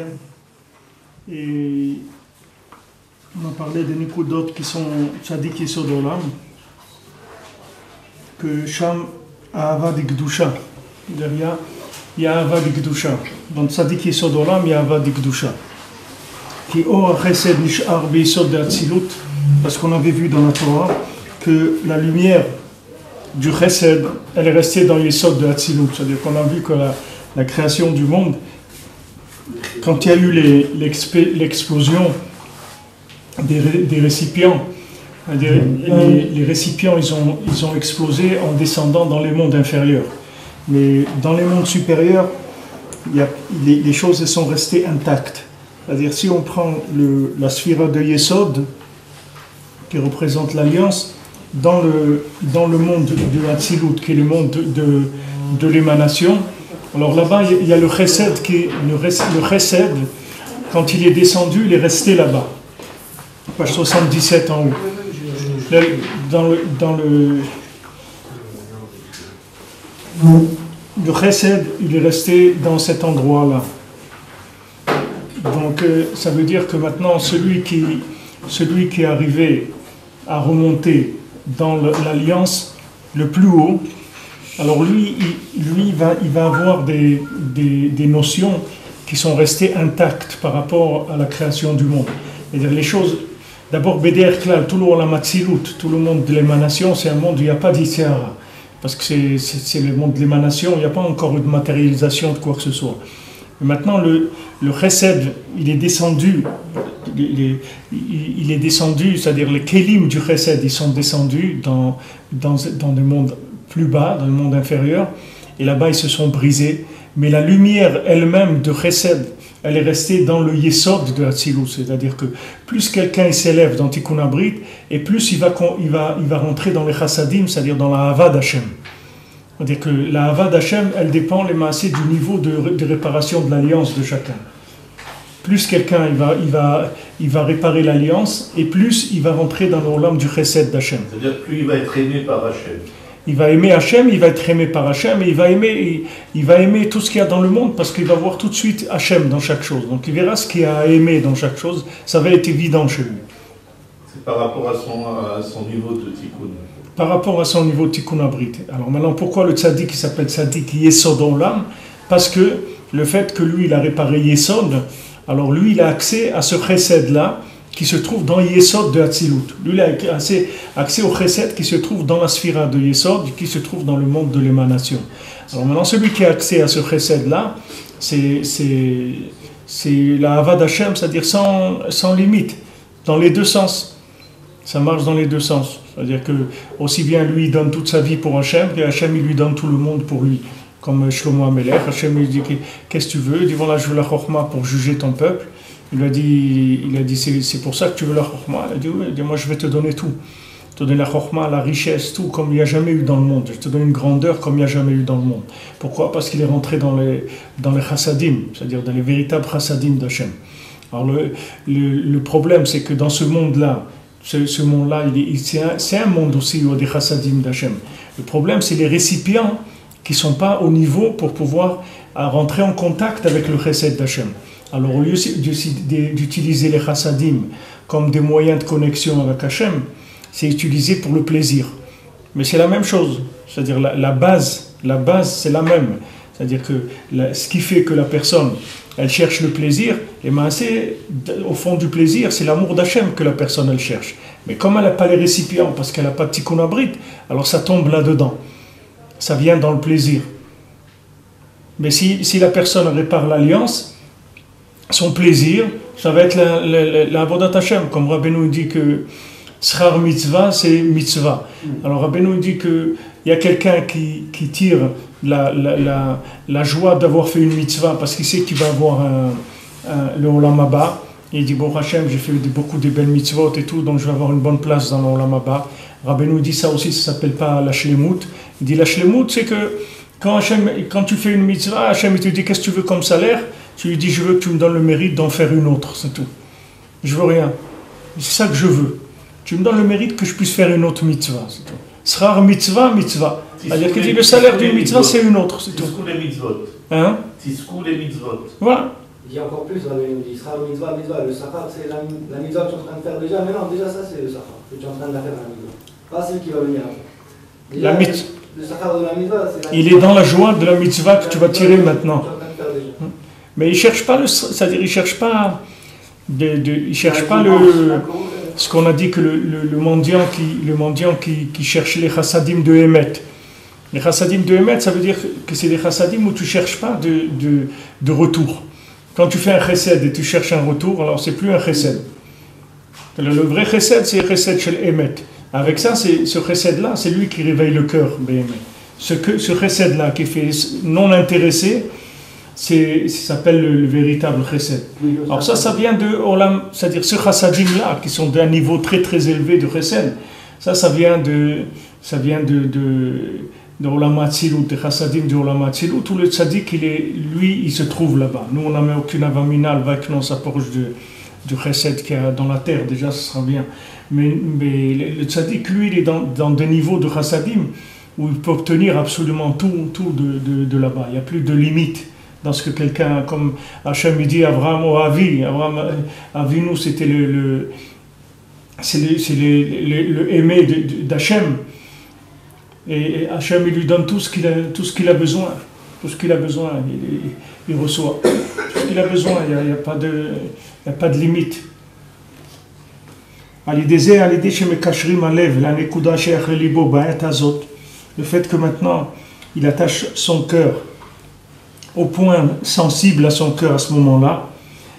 quatrième. Et on a parlé des Nikudot qui sont Tzadik Yesod Olam, que Sham Ahava Dikdusha. Derrière, il y a Ahava Dikdusha. Dans Tzadik Yesod Olam, il y a Ahava Dikdusha. Qui Or Chesed Nishar Beisod de Hatzilut, parce qu'on avait vu dans la Torah que la lumière du Chesed, elle est restée dans Yesod de Hatzilut. C'est-à-dire qu'on a vu que la création du monde, quand il y a eu l'explosion des récipients, les récipients ils ont explosé en descendant dans les mondes inférieurs. Mais dans les mondes supérieurs, les choses sont restées intactes. C'est-à-dire si on prend la sphira de Yesod, qui représente l'alliance, dans le monde de Hatzilut, qui est le monde de l'émanation, alors là-bas, il y a le Chesed, le Chesed, quand il est descendu, il est resté là-bas. Page 77 en haut. Le Chesed, il est resté dans cet endroit-là. Donc, ça veut dire que maintenant, celui qui est arrivé à remonter dans l'alliance le plus haut, alors lui il va avoir des notions qui sont restées intactes par rapport à la création du monde. C'est-à-dire les choses, d'abord Beder Klal, tout le Olam Hatzilut, tout le monde de l'émanation, c'est un monde où il n'y a pas d'Itzéara. Parce que c'est le monde de l'émanation, il n'y a pas encore eu de matérialisation de quoi que ce soit. Et maintenant, le Chesed, il est descendu, c'est-à-dire les Kélim du Chesed, ils sont descendus dans le monde plus bas, dans le monde inférieur, et là-bas ils se sont brisés, mais la lumière elle-même de Chesed, elle est restée dans le Yesod de Hatzilut, c'est-à-dire que plus quelqu'un s'élève dans Tikkun Abrit, et plus il va rentrer dans les Chassadim, c'est-à-dire dans la Hava d'Hachem. C'est-à-dire que la Hava d'Hachem, elle dépend les massés du niveau de réparation de l'alliance de chacun. Plus quelqu'un il va réparer l'alliance, et plus il va rentrer dans l'Olam du Chesed d'Hachem. C'est-à-dire plus il va être aimé par Hachem. Il va aimer Hachem, il va être aimé par Hachem, et il va aimer tout ce qu'il y a dans le monde, parce qu'il va voir tout de suite Hachem dans chaque chose. Donc il verra ce qu'il y a à aimer dans chaque chose, ça va être évident chez lui. C'est par rapport à son niveau de tikkun. Par rapport à son niveau de tikkun abrit. Alors maintenant, pourquoi le tzaddik s'appelle tzaddik Yesod Olam? Parce que le fait que lui, il a réparé Yesod, alors lui, il a accès à ce chesed-là, qui se trouve dans Yesod de Hatzilut. Lui, il a accès au Chesed qui se trouve dans la sphira de Yesod, qui se trouve dans le monde de l'émanation. Alors maintenant, celui qui a accès à ce Chesed-là, c'est la Hava d'Hachem, c'est-à-dire sans limite, dans les deux sens. Ça marche dans les deux sens. C'est-à-dire que aussi bien lui, il donne toute sa vie pour Hachem, que Hachem, il lui donne tout le monde pour lui. Comme Shlomo HaMelech, Hachem lui dit, qu'est-ce que tu veux? Il dit, voilà, je veux la Chokhma pour juger ton peuple. Il a dit c'est pour ça que tu veux la Chokhma. Il a dit, oui, il dit, moi je vais te donner tout. Te donner la Chokhma, la richesse, tout comme il n'y a jamais eu dans le monde. Je te donne une grandeur comme il n'y a jamais eu dans le monde. Pourquoi? Parce qu'il est rentré dans les chassadim, c'est-à-dire dans les véritables chassadim d'Hachem. Alors le problème, c'est que dans ce monde-là, ce monde-là, c'est un monde aussi où il y a des chassadim d'Hachem. Le problème, c'est les récipients qui ne sont pas au niveau pour pouvoir rentrer en contact avec le chesed d'Hachem. Alors au lieu d'utiliser les chassadim comme des moyens de connexion avec Hachem, c'est utilisé pour le plaisir. Mais c'est la même chose, c'est-à-dire la base c'est la même. C'est-à-dire que ce qui fait que la personne, elle cherche le plaisir, et au fond du plaisir, c'est l'amour d'Hachem que la personne, elle cherche. Mais comme elle n'a pas les récipients, parce qu'elle n'a pas de tikkun abrit, alors ça tombe là-dedans. Ça vient dans le plaisir. Mais si la personne répare l'alliance, son plaisir, ça va être la avodat Hachem, comme Rabbeinu dit que Schar mitzvah, c'est mitzvah. Alors Rabbeinu dit qu'il y a quelqu'un qui tire la joie d'avoir fait une mitzvah parce qu'il sait qu'il va avoir le Olam Haba. Il dit, bon Hachem, j'ai fait beaucoup de belles mitzvot et tout, donc je vais avoir une bonne place dans le Olam Haba. Rabbeinu dit ça aussi, ça ne s'appelle pas la shlemut. Il dit la shlemut, c'est que quand tu fais une mitzvah, Hachem il te dit, qu'est-ce que tu veux comme salaire? Tu lui dis, je veux que tu me donnes le mérite d'en faire une autre, c'est tout. Je veux rien. C'est ça que je veux. Tu me donnes le mérite que je puisse faire une autre mitzvah, c'est tout. Srar mitzvah, mitzvah. C'est-à-dire que le salaire d'une mitzvah, c'est une autre, c'est tout. Tiskou les mitzvot. Hein? Tiskou les mitzvot. Voilà. Il dit encore plus, Rabbi nous dit, Sra mitzvah, mitzvah, le sachar c'est la mitzvah que tu es en train de faire déjà, mais non, déjà ça c'est le sachar, que tu es en train de la faire la mitzvah. Pas celle qui va venir après. Déjà, le sachar de la mitzvah, c'est la mitzvah. Il est dans la joie de la mitzvah que tu vas tirer maintenant. Mais il ne cherche pas c'est-à-dire il cherche pas il cherche pas ce qu'on a dit que le mendiant qui cherche les chassadim de Emet. Les chassadim de Emet, ça veut dire que c'est des chassadim où tu ne cherches pas de retour. Quand tu fais un chesed et tu cherches un retour, alors c'est plus un chesed. Le vrai chesed, c'est le chesed chez Emet. Avec ça, ce chesed-là, c'est lui qui réveille le cœur. Ce chesed-là qui fait non intéressé, ça s'appelle le véritable chesed. Alors ça vient de Olam, c'est-à-dire ce chassadim-là, qui sont d'un niveau très très élevé de chesed, ça vient de Olam Hatzilut, de chassadim de Olam Hatzilut, où le tzaddik, il se trouve là-bas. Nous, on n'a même aucune avamina, le vague, on s'approche du chesed qu'il y a dans la terre, déjà, ce sera bien. Mais le tzaddik, lui, il est dans des niveaux de chassadim où il peut obtenir absolument tout de là-bas. Il n'y a plus de limite dans ce que quelqu'un, comme Hachem, il dit Avraham ou Avi. Avinu, c'était le aimé d'Hachem. Et Hachem, il lui donne tout ce qu'il a besoin. Tout ce qu'il a besoin, il reçoit. Tout ce qu'il a besoin, il n'y a pas de limite. Le fait que maintenant, il attache son cœur au point sensible à son cœur à ce moment-là,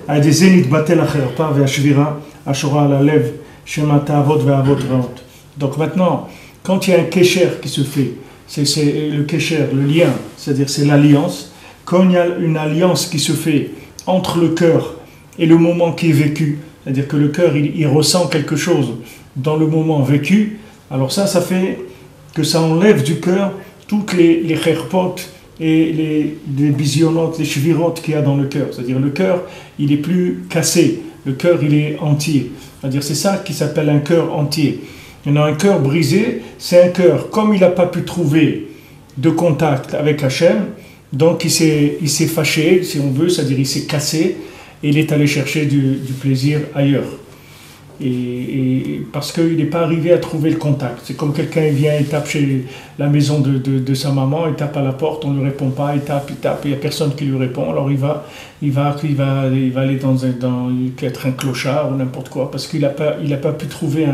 à des zénith batel acherpa ve'ashvira ashora la lève shema ta'avot ve'avot raot. Donc maintenant, quand il y a un kécher qui se fait, c'est le kécher, le lien, c'est-à-dire c'est l'alliance. Quand il y a une alliance qui se fait entre le cœur et le moment qui est vécu, c'est-à-dire que le cœur il ressent quelque chose dans le moment vécu, alors ça fait que ça enlève du cœur toutes les cherpot et les bisionotes, les shvirotes qu'il y a dans le cœur. C'est-à-dire le cœur, il est plus cassé, le cœur, il est entier. C'est-à-dire c'est ça qui s'appelle un cœur entier. Il y en a un cœur brisé, c'est un cœur, comme il n'a pas pu trouver de contact avec Hachem, donc il s'est fâché, si on veut, c'est-à-dire il s'est cassé, et il est allé chercher du plaisir ailleurs. Et parce qu'il n'est pas arrivé à trouver le contact. C'est comme quelqu'un vient, il tape chez la maison de sa maman, il tape à la porte, on ne lui répond pas, il tape, il n'y a personne qui lui répond, alors il va aller il peut être un clochard ou n'importe quoi, parce qu'il n'a pas pu trouver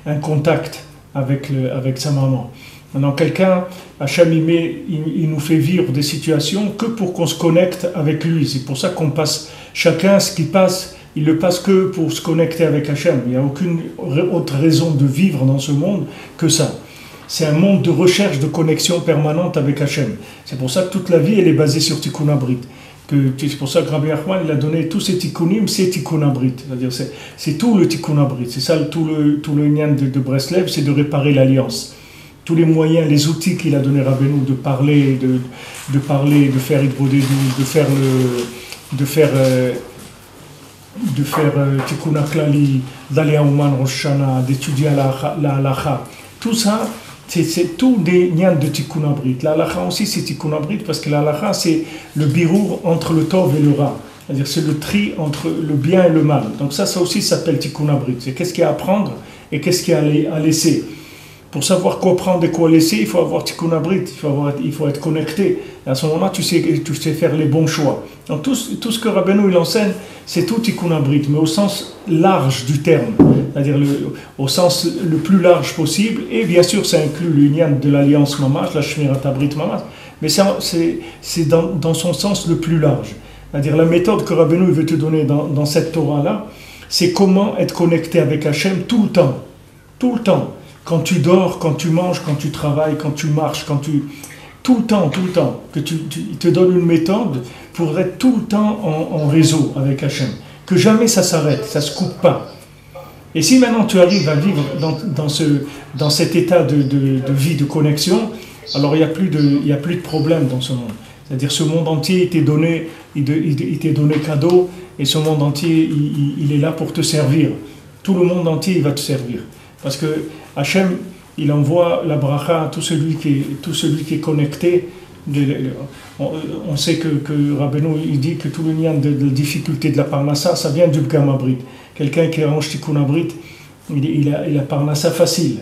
un contact avec sa maman. Maintenant, quelqu'un, Hachem, il nous fait vivre des situations que pour qu'on se connecte avec lui. C'est pour ça qu'on passe, chacun ce qui passe, il ne le passe que pour se connecter avec Hachem. Il n'y a aucune autre raison de vivre dans ce monde que ça. C'est un monde de recherche, de connexion permanente avec Hachem. C'est pour ça que toute la vie, elle est basée sur Tikkun Abrit. C'est pour ça que Rabbi Nachman, il a donné tous ces tikkunim, c'est Tikkun Abrit. C'est-à-dire c'est tout le Tikkun Abrit. C'est ça tout le lien de Breslev, c'est de réparer l'alliance. Tous les moyens, les outils qu'il a donné Rabbeinu de parler, de faire Hibrodédou, de faire Tikkun Aklali, d'aller à Ouman Rosh Hashanah, d'étudier la halacha. Tout ça, c'est tout des nians de Tikkun Abrit. La halacha aussi, c'est Tikkun Abrit parce que la halacha, c'est le birour entre le tov et le ra. C'est-à-dire, c'est le tri entre le bien et le mal. Donc ça aussi s'appelle Tikkun Abrit. C'est qu'est-ce qu'il y a à prendre et qu'est-ce qu'il y a à laisser. Pour savoir quoi prendre et quoi laisser, il faut avoir Tikkun Abrit, il faut être connecté. Et à ce moment-là, tu sais faire les bons choix. Donc tout ce que Rabbeinu il enseigne, c'est tout Tikkun Abrit, mais au sens large du terme, c'est-à-dire au sens le plus large possible. Et bien sûr, ça inclut l'union de l'alliance Mamash, la Shmirat Abrit Mamash, mais c'est dans son sens le plus large. C'est-à-dire la méthode que Rabbeinu veut te donner dans cette Torah-là, c'est comment être connecté avec Hachem tout le temps. Tout le temps. Quand tu dors, quand tu manges, quand tu travailles, quand tu marches, tout le temps, que il te donne une méthode pour être tout le temps en réseau avec Hachem. Que jamais ça s'arrête, ça ne se coupe pas. Et si maintenant tu arrives à vivre dans cet état de vie, de connexion, alors il n'y a plus de problème dans ce monde. C'est-à-dire ce monde entier, il t'est donné cadeau, et ce monde entier, il est là pour te servir. Tout le monde entier, il va te servir. Parce que Hachem, il envoie la bracha à tout celui qui est connecté on sait que Rabbeinu, il dit que tout le lien de difficulté de la parnassa, ça vient du Pgam Abrit. Quelqu'un qui arrange Tikkun Abrit, il a parnassa facile.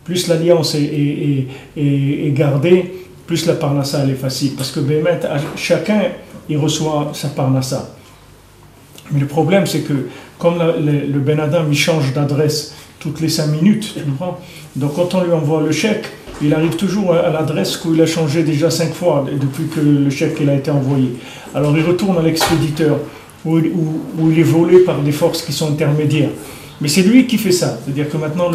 Plus l'alliance est gardée, plus la parnassa elle est facile. Parce que chacun, il reçoit sa parnassa. Mais le problème, c'est que comme le Ben Adam, il change d'adresse toutes les 5 minutes, tu comprends? Donc quand on lui envoie le chèque, il arrive toujours à l'adresse où il a changé déjà 5 fois depuis que le chèque il a été envoyé. Alors il retourne à l'expéditeur où il est volé par des forces qui sont intermédiaires. Mais c'est lui qui fait ça. C'est-à-dire que maintenant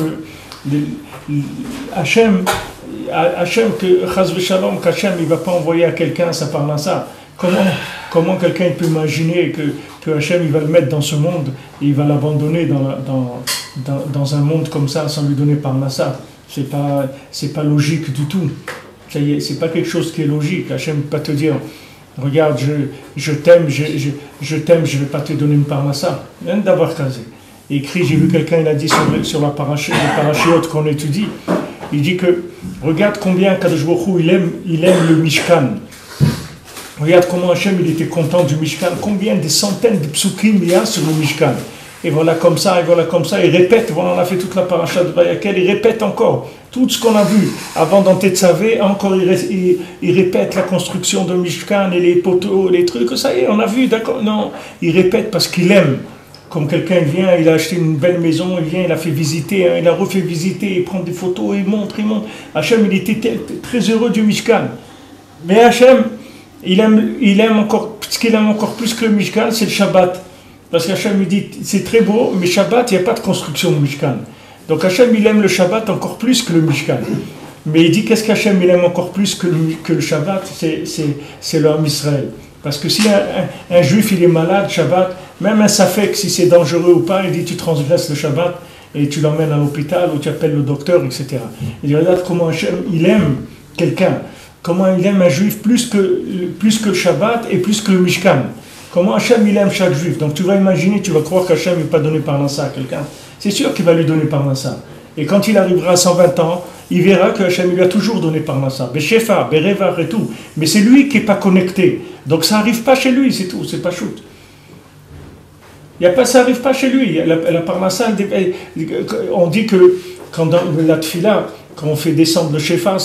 Hachem, que Shalom, qu'Hachem il ne va pas envoyer à quelqu'un sa parnassa. Comment quelqu'un peut imaginer que Hachem il va le mettre dans ce monde et il va l'abandonner dans un monde comme ça sans lui donner parnassa? C'est pas logique du tout. C'est pas quelque chose qui est logique. Hachem ne peut pas te dire regarde, je t'aime, je vais pas te donner une parnassa. Rien d'avoir casé. Écrit, j'ai vu quelqu'un, il a dit sur la parachiote qu'on étudie, il dit que regarde combien Kadosh Baruch Hu, il aime le Mishkan. Regarde comment Hachem il était content du Mishkan, combien de centaines de psukim il y a sur le Mishkan. Et voilà comme ça, il répète, voilà on a fait toute la paracha de Vayakel, il répète encore tout ce qu'on a vu avant dans Tetzavé, encore il répète la construction de Mishkan et les poteaux, les trucs, ça y est, on a vu, d'accord, non, il répète parce qu'il aime. Comme quelqu'un vient, il a acheté une belle maison, il vient, il a fait visiter, il a refait visiter, il prend des photos, il montre. Hachem, il était très heureux du Mishkan. Mais Hachem, il aime encore, ce qu'il aime encore plus que le Mishkan, c'est le Shabbat. Parce qu'Hachem, il dit, c'est très beau, mais Shabbat, il n'y a pas de construction de Mishkan. Donc Hachem, il aime le Shabbat encore plus que le Mishkan. Mais il dit, qu'est-ce qu'Hachem, il aime encore plus que le Shabbat? C'est le Ham Israël. Parce que si un juif il est malade, Shabbat, même un safek, si c'est dangereux ou pas, il dit tu transgresses le Shabbat et tu l'emmènes à l'hôpital ou tu appelles le docteur, etc. Il dit regarde comment Hachem, il aime quelqu'un, comment il aime un juif plus que le Shabbat et plus que le Mishkan. Comment Hachem il aime chaque juif. Donc tu vas imaginer, tu vas croire qu'Hachem ne va pas donner parnassa à quelqu'un. C'est sûr qu'il va lui donner parnassa. Et quand il arrivera à 120 ans, il verra que Hachem lui a toujours donné parnassa. Beshefa, Berevar et tout. Mais c'est lui qui n'est pas connecté. Donc ça n'arrive pas chez lui, c'est tout, c'est pas shoot. Ça n'arrive pas chez lui. La parnassa, on dit que quand dans la tfila, quand on fait descendre le shefa,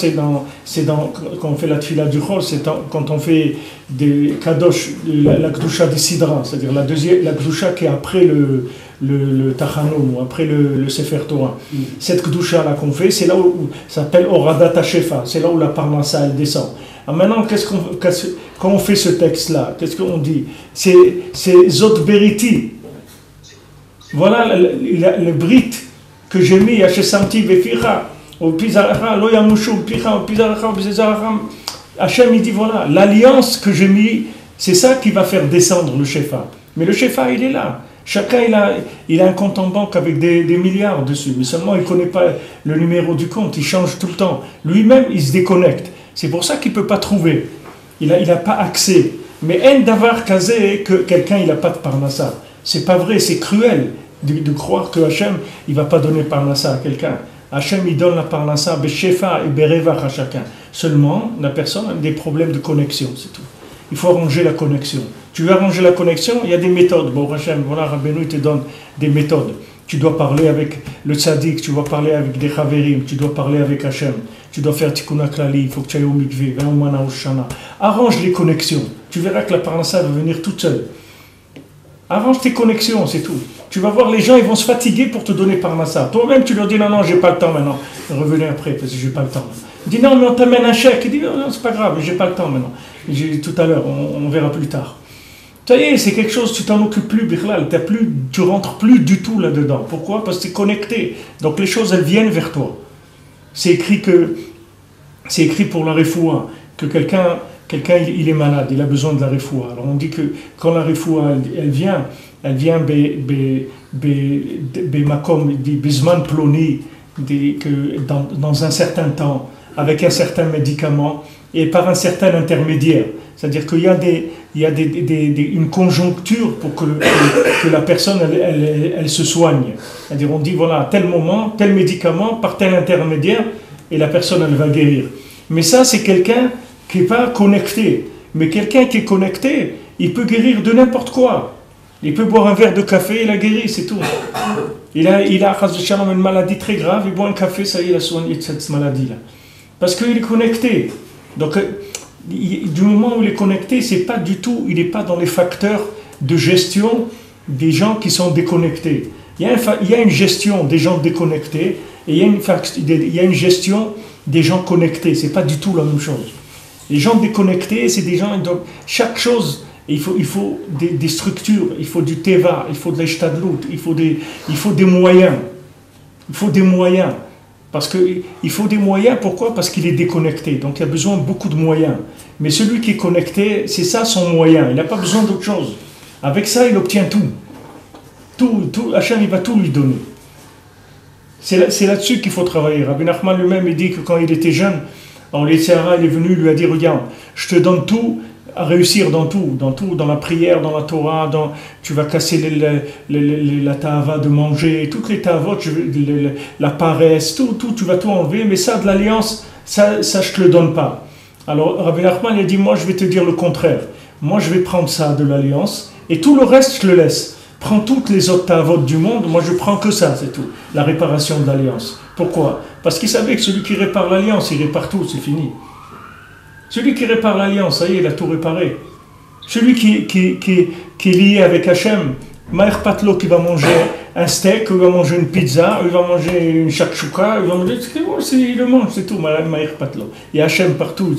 quand on fait la tfila du chol, quand on fait des kadosh, la gdusha des sidra, c'est-à-dire la gdusha qui est après le Tachanum, ou après le Sefer Torah. Cette gdusha là qu'on fait, c'est là où ça s'appelle Oradat HaShefa, c'est là où la parnassa elle descend. Alors maintenant, quand on fait ce texte-là, qu'est-ce qu'on dit? C'est Zot Beriti. Voilà le brit que j'ai mis à Shesamti Veficha, au Pizaracha, Lo Yamushu, Picha, au Pizaracha, au Pizaracha. Hachem, il dit voilà, l'alliance que j'ai mis, c'est ça qui va faire descendre le Shefa. Mais le Shefa, il est là. Chacun, il a un compte en banque avec des milliards dessus, mais seulement il ne connaît pas le numéro du compte, il change tout le temps. Lui-même, il se déconnecte. C'est pour ça qu'il ne peut pas trouver. Il n'a pas accès. Mais en d'avoir casé que quelqu'un il n'a pas de parnassa. C'est pas vrai, c'est cruel de croire que Hachem il ne va pas donner parnassa à quelqu'un. Hachem il donne la parnassa, Beshefa et Berevach à chacun. Seulement, la personne a des problèmes de connexion, c'est tout. Il faut arranger la connexion. Tu veux arranger la connexion, il y a des méthodes. Bon, Hachem, voilà, Rabbeinu il te donne des méthodes. Tu dois parler avec le tzaddik, tu dois parler avec des chaverim, tu dois parler avec Hachem, tu dois faire tikkun klali, il faut que tu ailles au mikvé, va au mana au shana. Arrange les connexions. Tu verras que la parnassa va venir toute seule. Arrange tes connexions, c'est tout. Tu vas voir, les gens, ils vont se fatiguer pour te donner parnassa. Toi-même, tu leur dis non, j'ai pas le temps maintenant. Revenez après, parce que j'ai pas le temps. Il dit non, mais on t'amène un chèque. Il dit non, c'est pas grave, j'ai pas le temps maintenant. Tout à l'heure, on verra plus tard. Ça y est, c'est quelque chose, tu t'en occupes plus, Birlal, tu rentres plus du tout là-dedans. Pourquoi? Parce que tu es connecté. Donc les choses, elles viennent vers toi. C'est écrit pour la refoua, que quelqu'un il est malade, il a besoin de la refoua. Alors on dit que quand la refoua, elle vient makom, bizman ploni, dans un certain temps, avec un certain médicament, et par un certain intermédiaire. C'est-à-dire qu'il y a une conjoncture pour que la personne elle se soigne. C'est-à-dire on dit voilà, à tel moment, tel médicament, par tel intermédiaire, et la personne elle va guérir. Mais ça c'est quelqu'un qui n'est pas connecté. Mais quelqu'un qui est connecté, il peut guérir de n'importe quoi. Il peut boire un verre de café, il a guéri, c'est tout. Il a une maladie très grave, il boit un café, ça y est, il a soigné de cette maladie-là. Parce qu'il est connecté. Donc, du moment où il est connecté, c'est pas du tout, il n'est pas dans les facteurs de gestion des gens qui sont déconnectés. Il y a une gestion des gens déconnectés et il y a une gestion des gens connectés. C'est pas du tout la même chose. Les gens déconnectés, c'est des gens, donc chaque chose, il faut des structures, il faut du teva, il faut de l'ishtadlut, il faut des moyens. Il faut des moyens. Parce qu'il faut des moyens, pourquoi? Parce qu'il est déconnecté, donc il a besoin de beaucoup de moyens. Mais celui qui est connecté, c'est ça son moyen, il n'a pas besoin d'autre chose. Avec ça, il obtient tout. Tout, Hachem, il va tout lui donner. C'est là-dessus qu'il faut travailler. Rabbi Nachman lui-même, il dit que quand il était jeune, alors l'Etzerara, il est venu, il lui a dit, regarde, je te donne tout, à réussir dans tout, dans la prière, dans la Torah, tu vas casser la ta'ava de manger, toutes les ta'avot, la paresse, tout, tu vas tout enlever, mais ça de l'alliance, ça je te le donne pas. Alors Rabbi Nachman, il a dit, moi je vais te dire le contraire. Moi je vais prendre ça de l'alliance, et tout le reste je le laisse. Prends toutes les autres ta'avot du monde, moi je prends que ça, c'est tout. La réparation de l'alliance. Pourquoi? Parce qu'il savait que celui qui répare l'alliance, il répare tout, c'est fini. Celui qui répare l'alliance, ça y est, il a tout réparé. Celui qui est lié avec Hachem, Maïr Patlo qui va manger un steak, il va manger une pizza, il va manger une shakshuka, il va manger, il le mange, c'est tout, Maïr Patlo. Il y a Hachem partout,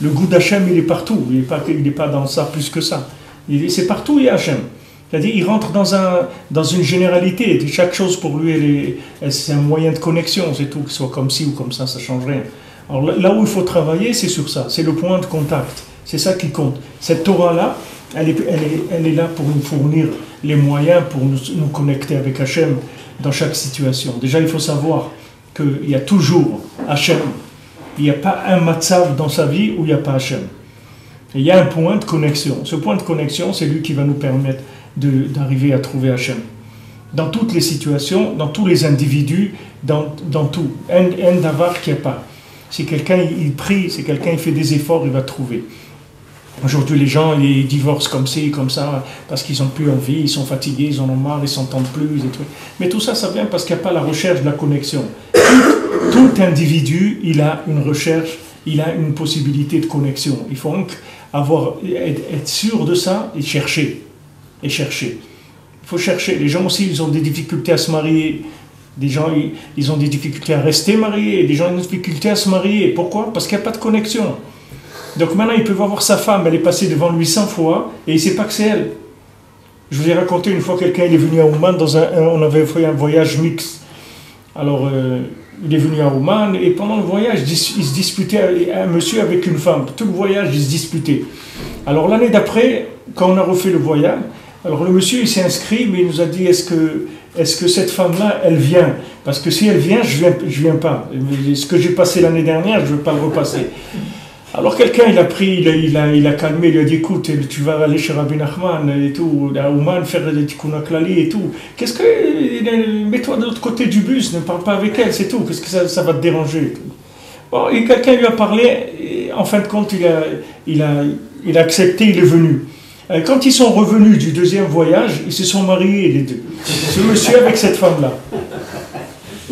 le goût d'Hachem il est partout, il n'est pas dans ça plus que ça. C'est partout, il y a Hachem. C'est-à-dire il rentre dans une généralité, chaque chose pour lui, c'est un moyen de connexion, c'est tout, que ce soit comme ci ou comme ça ne change rien. Alors là où il faut travailler, c'est sur ça, c'est le point de contact, c'est ça qui compte. Cette Torah-là, elle est là pour nous fournir les moyens pour nous connecter avec Hachem dans chaque situation. Déjà, il faut savoir qu'il y a toujours Hachem, il n'y a pas un matzav dans sa vie où il n'y a pas Hachem. Et il y a un point de connexion. Ce point de connexion, c'est lui qui va nous permettre d'arriver à trouver Hachem. Dans toutes les situations, dans tous les individus, dans tout. Un davar qui n'y a pas. Si quelqu'un il prie, si quelqu'un il fait des efforts, il va trouver. Aujourd'hui, les gens ils divorcent comme ci, comme ça, parce qu'ils n'ont plus envie, ils sont fatigués, ils en ont marre, ils ne s'entendent plus. Et tout. Mais tout ça, ça vient parce qu'il n'y a pas la recherche de la connexion. Tout individu, il a une recherche, il a une possibilité de connexion. Il faut donc être sûr de ça et chercher. Il faut chercher. Les gens aussi, ils ont des difficultés à se marier. Des gens, ils ont des difficultés à rester mariés, des gens ont des difficultés à se marier. Pourquoi? Parce qu'il n'y a pas de connexion. Donc maintenant, il peut voir sa femme, elle est passée devant lui 100 fois, et il ne sait pas que c'est elle. Je vous ai raconté une fois, quelqu'un il est venu à Ouman, on avait fait un voyage mixte. Alors, il est venu à Ouman, et pendant le voyage, il se disputait, un monsieur avec une femme. Tout le voyage, il se disputait. Alors l'année d'après, quand on a refait le voyage, alors le monsieur, il s'est inscrit, mais il nous a dit, est-ce que cette femme-là, elle vient? Parce que si elle vient, je viens pas. Ce que j'ai passé l'année dernière, je ne veux pas le repasser. Alors quelqu'un, il a pris, il a calmé, il lui a dit, écoute, tu vas aller chez Rabbi Nachman et tout, à Ouman, faire des tikkun klali et tout. Mets-toi de l'autre côté du bus, ne parle pas avec elle, c'est tout. Qu'est-ce que ça va te déranger? Bon, et quelqu'un lui a parlé, et en fin de compte, il a accepté, il est venu. Quand ils sont revenus du deuxième voyage, ils se sont mariés les deux. Ce monsieur avec cette femme-là.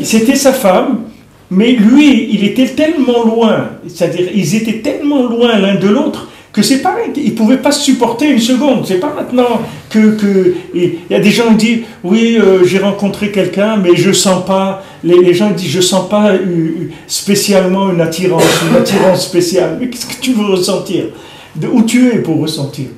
C'était sa femme, mais lui, il était tellement loin, c'est-à-dire ils étaient tellement loin l'un de l'autre que c'est pareil, ils ne pouvaient pas se supporter une seconde. C'est pas maintenant il y a des gens qui disent, oui, j'ai rencontré quelqu'un, mais je sens pas, les gens disent, je sens pas spécialement une attirance spéciale. Mais qu'est-ce que tu veux ressentir? Où tu es pour ressentir?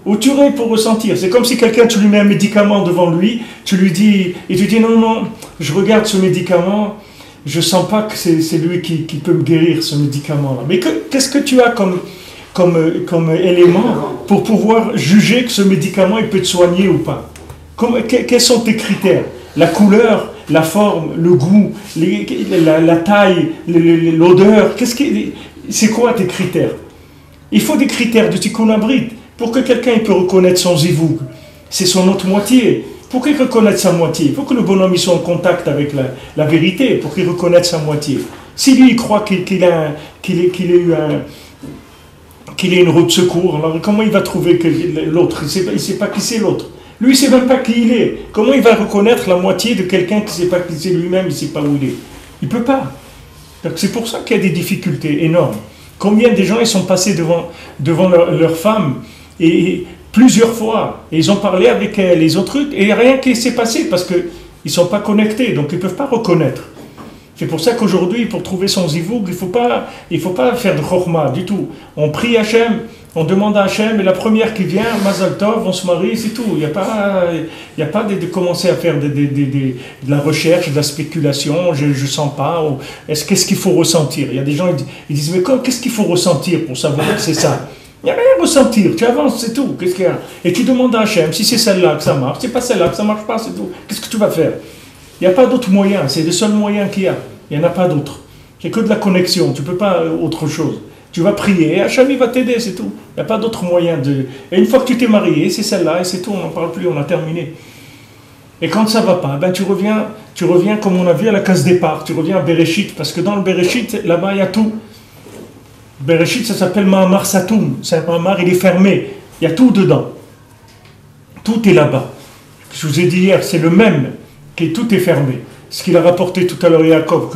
Où tu es pour ressentir? C'est comme si quelqu'un, tu lui mets un médicament devant lui, tu lui dis, et tu dis, non, je regarde ce médicament, je sens pas que c'est lui qui peut me guérir, ce médicament-là. Mais qu'est-ce que tu as comme élément pour pouvoir juger que ce médicament, il peut te soigner ou pas? Quels sont tes critères? La couleur, la forme, le goût, la taille, l'odeur, c'est quoi tes critères? Il faut des critères de tikkun abrit. Pour que quelqu'un peut reconnaître son zivoug, c'est son autre moitié. Pour qu'il reconnaisse sa moitié, il faut que le bonhomme soit en contact avec la vérité, pour qu'il reconnaisse sa moitié. Si lui il croit qu'il a eu qu'il ait une roue de secours. Alors comment il va trouver que l'autre? Il ne sait pas qui c'est l'autre. Lui, il ne sait même pas qui il est. Comment il va reconnaître la moitié de quelqu'un qui ne sait pas qui c'est lui-même, il ne sait pas où il est? Il ne peut pas. Donc c'est pour ça qu'il y a des difficultés énormes. Combien de gens ils sont passés devant leur femme et plusieurs fois, et ils ont parlé avec elle, les autres trucs, et rien qui s'est passé parce qu'ils ne sont pas connectés, donc ils ne peuvent pas reconnaître. C'est pour ça qu'aujourd'hui, pour trouver son zivoug, il faut pas faire de chokhma du tout. On prie Hachem, on demande à Hachem, et la première qui vient, Mazal Tov, on se marie, c'est tout. Il n'y a pas de commencer à faire de la recherche, de la spéculation, je ne sens pas. Qu'est-ce qu'il faut ressentir? Il y a des gens ils disent, mais qu'est-ce qu'il faut ressentir pour savoir que c'est ça? Il n'y a rien à ressentir, tu avances, c'est tout. Qu'est-ce qu'il y a? Et tu demandes à Hachem, si c'est celle-là que ça marche, si c'est pas celle-là que ça ne marche pas, c'est tout. Qu'est-ce que tu vas faire? Il n'y a pas d'autre moyen, c'est le seul moyen qu'il y a. Il n'y en a pas d'autre. C'est que de la connexion, tu ne peux pas autre chose. Tu vas prier, et Hachem il va t'aider, c'est tout. Il n'y a pas d'autre moyen de... Et une fois que tu t'es marié, c'est celle-là, et c'est tout, on n'en parle plus, on a terminé. Et quand ça ne va pas, ben tu reviens comme on a vu à la case départ, tu reviens à Bereshit, parce que dans le Bereshit, là-bas il y a tout. Bereshit, ça s'appelle Ma'amar Satoum. C'est un Ma'amar, il est fermé. Il y a tout dedans. Tout est là-bas. Je vous ai dit hier, c'est le même, que tout est fermé. Ce qu'il a rapporté tout à l'heure Yaakov,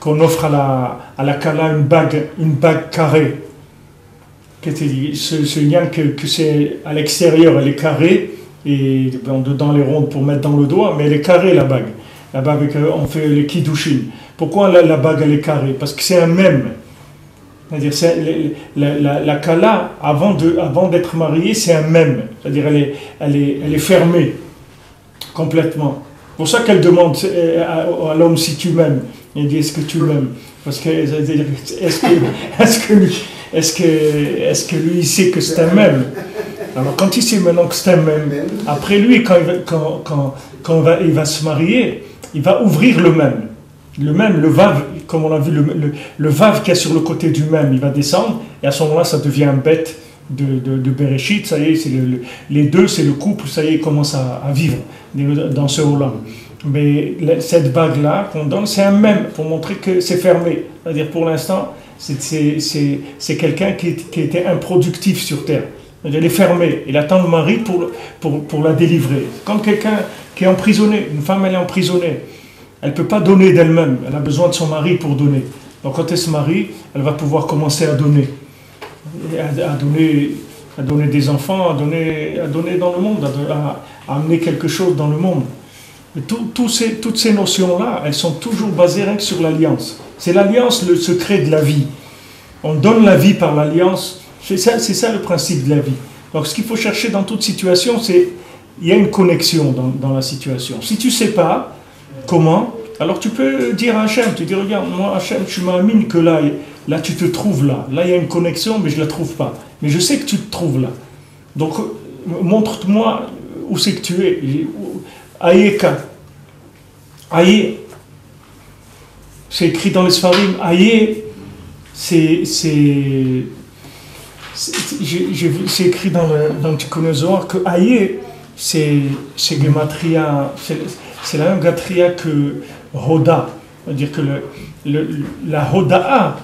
qu'on offre à la Kala une bague carrée. Ce yann que c'est à l'extérieur, elle est carrée, et dedans les rondes pour mettre dans le doigt, mais elle est carrée la bague. La bague, on fait les kiddushin. Pourquoi la bague elle est carrée? Parce que c'est un même. C'est-à-dire la Kala, avant d'être mariée, c'est un même. C'est-à-dire elle est fermée complètement. C'est pour ça qu'elle demande à l'homme si tu m'aimes. Il dit est-ce que tu m'aimes? Parce que est-ce que lui il sait que c'est un même? Alors quand il sait maintenant que c'est un même, après lui quand il va se marier, il va ouvrir le même. Le même, le vav, comme on a vu, le vav qui est sur le côté du même, il va descendre, et à ce moment-là, ça devient un bête de Bereshit, ça y est, les deux, c'est le couple, ça y est, il commence à vivre dans ce Olam. Mais cette bague-là qu'on donne, c'est un même, pour montrer que c'est fermé. C'est-à-dire, pour l'instant, c'est quelqu'un qui était improductif sur Terre. Elle est fermée, il attend le mari pour la délivrer. Comme quelqu'un qui est emprisonné, une femme, elle est emprisonnée. Elle ne peut pas donner d'elle-même, elle a besoin de son mari pour donner. Donc quand elle se marie, elle va pouvoir commencer à donner. À donner des enfants, à donner dans le monde, à amener quelque chose dans le monde. Et toutes ces notions-là, elles sont toujours basées rien que sur l'alliance. C'est l'alliance le secret de la vie. On donne la vie par l'alliance, c'est ça le principe de la vie. Donc ce qu'il faut chercher dans toute situation, c'est il y a une connexion dans la situation. Si tu ne sais pas comment, alors tu peux dire à Hachem, tu dis regarde, moi Hachem, tu m'amènes que là tu te trouves là. Là il y a une connexion, mais je ne la trouve pas. Mais je sais que tu te trouves là. Donc montre-moi où c'est que tu es. Ayeka. Aye, c'est écrit dans les Sfarim. Aye, c'est écrit dans le Tikkun Zohar que Aye, c'est Gematria, c'est la même Gatria que Hoda. C'est-à-dire que la Hoda'a,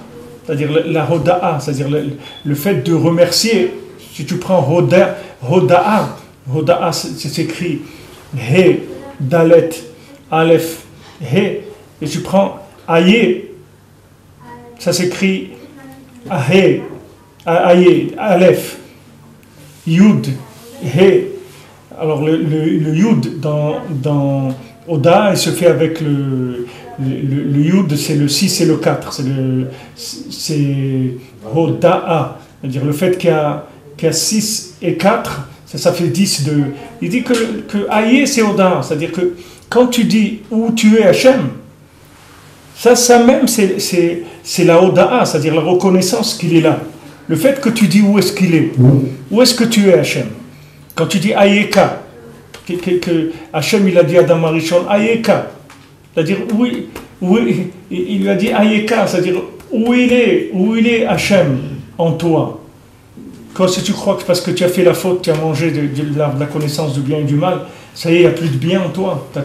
c'est-à-dire le fait de remercier, si tu prends Hoda'a, c'est écrit He, Dalet, Aleph, He, et tu prends Aye, ça s'écrit Ahe, Aye, Aleph, Yud, He. Alors le Yud dans Oda, il se fait avec le Yud, c'est le 6 et le 4, c'est Hoda'a, c'est-à-dire le fait qu'il y a 6 et 4, ça fait 10 de... Il dit que Aïe c'est Oda, c'est-à-dire que quand tu dis où tu es Hachem, ça même c'est la Oda'a, c'est-à-dire la reconnaissance qu'il est là. Le fait que tu dis où est-ce qu'il est, où est-ce que tu es Hachem. Quand tu dis Ayeka, que Hachem il a dit à Adam Arishon, Ayeka, c'est-à-dire il lui a dit Ayeka, c'est-à-dire où il est Hachem en toi. Quand si tu crois que parce que tu as fait la faute, tu as mangé de la connaissance du bien et du mal, ça y est, il n'y a plus de bien en toi, il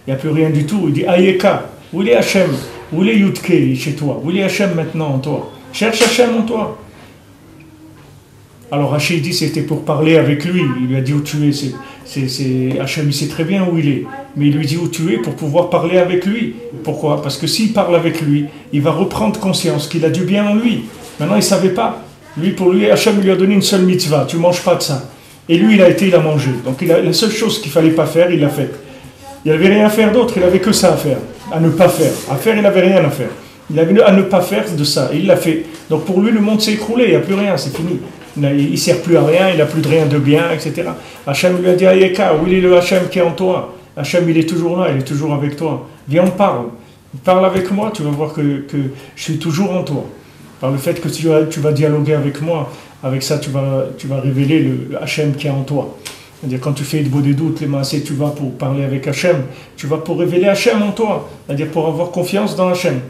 n'y a plus rien du tout. Il dit Ayeka, où il est Hachem, où il est Yudke chez toi, où il est Hachem maintenant en toi. Cherche Hachem en toi. Alors Hachem dit c'était pour parler avec lui. Il lui a dit où tu es. Hachem il sait très bien où il est. Mais il lui dit où tu es pour pouvoir parler avec lui. Pourquoi? Parce que s'il parle avec lui, il va reprendre conscience qu'il a du bien en lui. Maintenant il ne savait pas. Pour lui, Hachem lui a donné une seule mitzvah. Tu ne manges pas de ça. Et lui il a mangé. Donc la seule chose qu'il ne fallait pas faire, il l'a faite. Il n'avait rien à faire d'autre. Il n'avait que ça à faire. À ne pas faire. À faire, il n'avait rien à faire. Il avait à ne pas faire de ça. Et il l'a fait. Donc pour lui, le monde s'est écroulé. Il n'y a plus rien. C'est fini. Il ne sert plus à rien. Il n'a plus de rien de bien, etc. Hachem lui a dit, Ayeka, où est le Hachem qui est en toi? Hachem, il est toujours là. Il est toujours avec toi. Viens, on parle. Parle avec moi. Tu vas voir que je suis toujours en toi. Par le fait que tu vas dialoguer avec moi, avec ça, tu vas révéler le Hachem qui est en toi. C'est-à-dire, quand tu fais de beaux des doutes, les massés, tu vas pour parler avec Hachem, tu vas pour révéler Hachem en toi. C'est-à-dire, pour avoir confiance dans Hachem.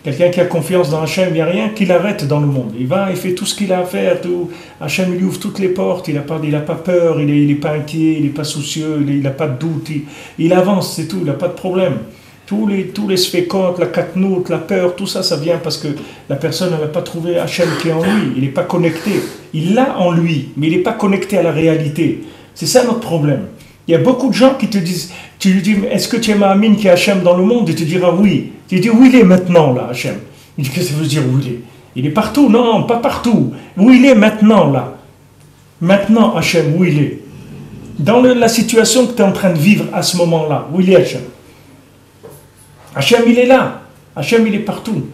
Quelqu'un qui a confiance dans Hachem, il n'y a rien qui l'arrête dans le monde. Il va, il fait tout ce qu'il a à faire. Tout. Hachem, il lui ouvre toutes les portes. Il n'a pas peur, il n'est pas inquiet, il n'est pas soucieux, il n'a pas de doute. Il avance, c'est tout, il n'a pas de problème. Tous les sfécotes, la katnout, la peur, tout ça, ça vient parce que la personne n'a pas trouvé Hachem qui est en lui. Il n'est pas connecté. Il l'a en lui, mais il n'est pas connecté à la réalité. C'est ça notre problème. Il y a beaucoup de gens qui te disent, tu lui dis, est-ce que tu es Ma'amin qui est Hachem dans le monde? Il te dira oui. Tu lui dis, où il est maintenant là, Hachem? Il dit, qu'est-ce que ça veut dire où il est? Il est partout? Non, pas partout. Où il est maintenant là? Maintenant, Hachem, où il est? Dans la situation que tu es en train de vivre à ce moment-là, où il est Hachem? Hachem, il est là. Hachem, il est partout.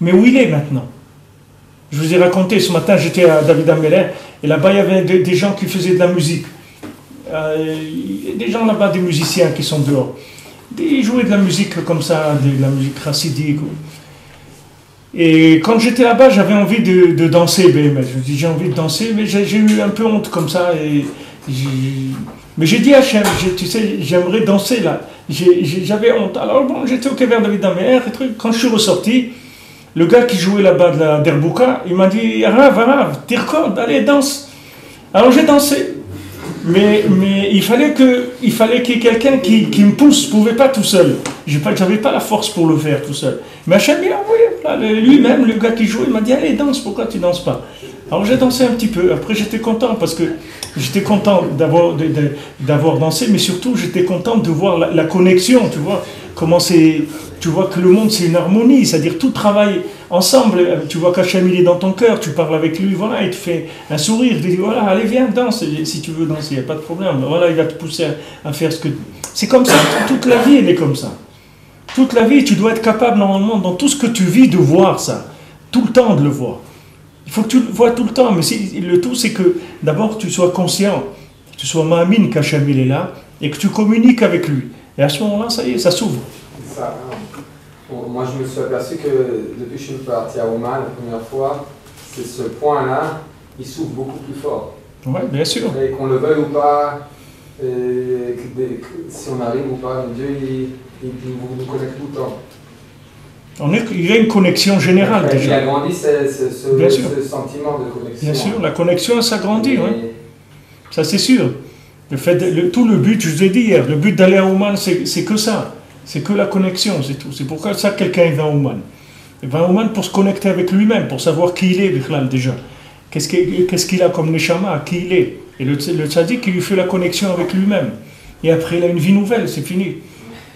Mais où il est maintenant? Je vous ai raconté, ce matin, j'étais à David Ameller, et là-bas, il y avait des gens qui faisaient de la musique. Des gens là-bas, des musiciens qui sont dehors. Ils jouaient de la musique comme ça, de la musique chassidique. Et quand j'étais là-bas, j'avais envie de danser. Je me dis, j'ai envie de danser, mais j'ai eu un peu honte comme ça. Mais j'ai dit à Hachem, tu sais, j'aimerais danser là. J'avais honte. Alors bon, j'étais au Kever David Ameller, quand je suis ressorti, le gars qui jouait là-bas de la Derbouka, il m'a dit, Arav, t'ircode, allez, danse. Alors j'ai dansé. Mais il fallait qu'il y ait quelqu'un qui me pousse. Je ne pouvais pas tout seul. Je n'avais pas la force pour le faire tout seul. Mais Hachem, il a envoyé lui-même, le gars qui jouait, il m'a dit, allez, danse, pourquoi tu ne danses pas? Alors j'ai dansé un petit peu. Après, j'étais content parce que j'étais content d'avoir dansé, mais surtout, j'étais content de voir la connexion, tu vois. Comment c'est... Tu vois que le monde, c'est une harmonie, c'est-à-dire tout travaille ensemble. Tu vois qu'Hachem, il est dans ton cœur, tu parles avec lui, voilà, il te fait un sourire, il te dit, voilà, allez, viens, danse, si tu veux danser, il n'y a pas de problème. Voilà, il va te pousser à faire ce que... C'est comme ça, toute la vie, elle est comme ça. Toute la vie, tu dois être capable, normalement, dans tout ce que tu vis, de voir ça. Tout le temps de le voir. Il faut que tu le vois tout le temps, mais le tout, c'est que, d'abord, tu sois conscient, tu sois ma'amin qu'Hachem, il est là, et que tu communiques avec lui. Et à ce moment-là, ça y est, ça s'ouvre. Ça, moi, je me suis aperçu que depuis que je suis parti à Oman la première fois, c'est ce point-là, il s'ouvre beaucoup plus fort. Oui, bien sûr. Et qu'on le veuille ou pas, si on arrive ou pas, Dieu, il nous connecte tout le temps. Il y a une connexion générale déjà. Il a grandi ce sentiment de connexion. Bien sûr, la connexion s'agrandit, oui. Ça c'est sûr. Tout le but, je vous ai dit hier, le but d'aller à Oman, c'est que ça. C'est que la connexion, c'est tout. C'est pourquoi ça quelqu'un va à Oman. Il va à Oman pour se connecter avec lui-même, pour savoir qui il est, Bichlal, déjà. Qu'est-ce qu'il a comme neshama, qui il est. Et le tzaddik, il lui fait la connexion avec lui-même. Et après, il a une vie nouvelle, c'est fini.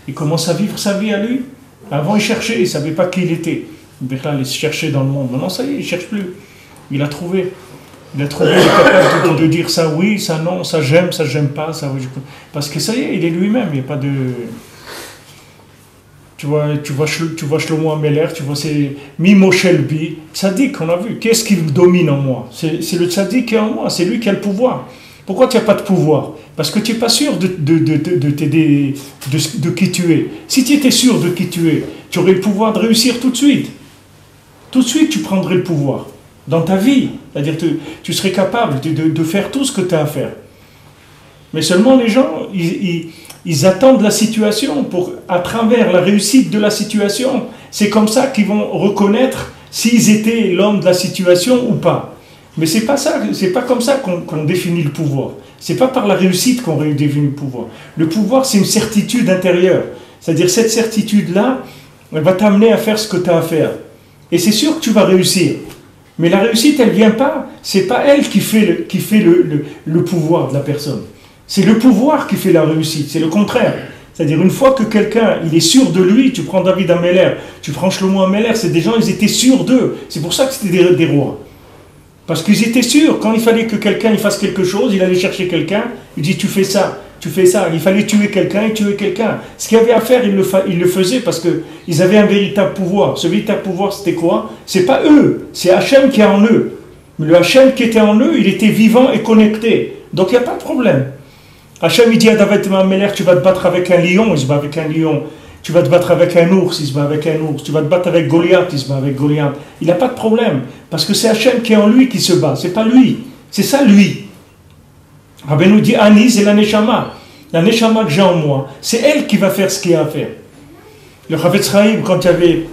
Il commence à vivre sa vie à lui. Avant, il cherchait, il ne savait pas qui il était. Bichlal, il se cherchait dans le monde. Maintenant, ça y est, il ne cherche plus. Il a trouvé. Il est capable de dire ça oui, ça non, ça j'aime pas, ça oui. Parce que ça y est, il est lui-même, il n'y a pas de... Tu vois Shlomo Ameler, tu vois, c'est Mimo Shelbi, tzaddik, on a vu. Qu'est-ce qui domine en moi? C'est le tzaddik qui est en moi, c'est lui qui a le pouvoir. Pourquoi tu n'as pas de pouvoir? Parce que tu n'es pas sûr de qui tu es. Si tu étais sûr de qui tu es, tu aurais le pouvoir de réussir tout de suite. Tout de suite, tu prendrais le pouvoir. Dans ta vie, c'est-à-dire tu serais capable de faire tout ce que tu as à faire. Mais seulement les gens, ils attendent la situation à travers la réussite de la situation. C'est comme ça qu'ils vont reconnaître s'ils étaient l'homme de la situation ou pas. Mais c'est pas ça, c'est pas comme ça qu'on définit le pouvoir. C'est pas par la réussite qu'on définit le pouvoir. Le pouvoir, c'est une certitude intérieure. C'est-à-dire cette certitude-là, elle va t'amener à faire ce que tu as à faire. Et c'est sûr que tu vas réussir. Mais la réussite, elle ne vient pas, c'est pas elle qui fait le pouvoir de la personne. C'est le pouvoir qui fait la réussite, c'est le contraire. C'est-à-dire, une fois que quelqu'un, il est sûr de lui, tu prends David Ameller, tu prends Shlomo Ameller, c'est des gens, ils étaient sûrs d'eux. C'est pour ça que c'était des rois. Parce qu'ils étaient sûrs, quand il fallait que quelqu'un il fasse quelque chose, il allait chercher quelqu'un, il dit, tu fais ça. Tu fais ça, il fallait tuer quelqu'un et tuer quelqu'un. Ce qu'il y avait à faire, ils le faisaient parce qu'ils avaient un véritable pouvoir. Ce véritable pouvoir, c'était quoi? C'est pas eux, c'est Hachem qui est en eux. Mais le Hachem qui était en eux, il était vivant et connecté. Donc il n'y a pas de problème. Hachem, il dit à David Ameller, tu vas te battre avec un lion, il se bat avec un lion. Tu vas te battre avec un ours, il se bat avec un ours. Tu vas te battre avec Goliath, il se bat avec Goliath. Il n'a pas de problème. Parce que c'est Hachem qui est en lui qui se bat. C'est pas lui. C'est ça lui. Rabbeinu dit Ani, c'est la Neshama. La Neshama que j'ai en moi. C'est elle qui va faire ce qu'il y a à faire. Le Chafetz Chaim, quand il y avait.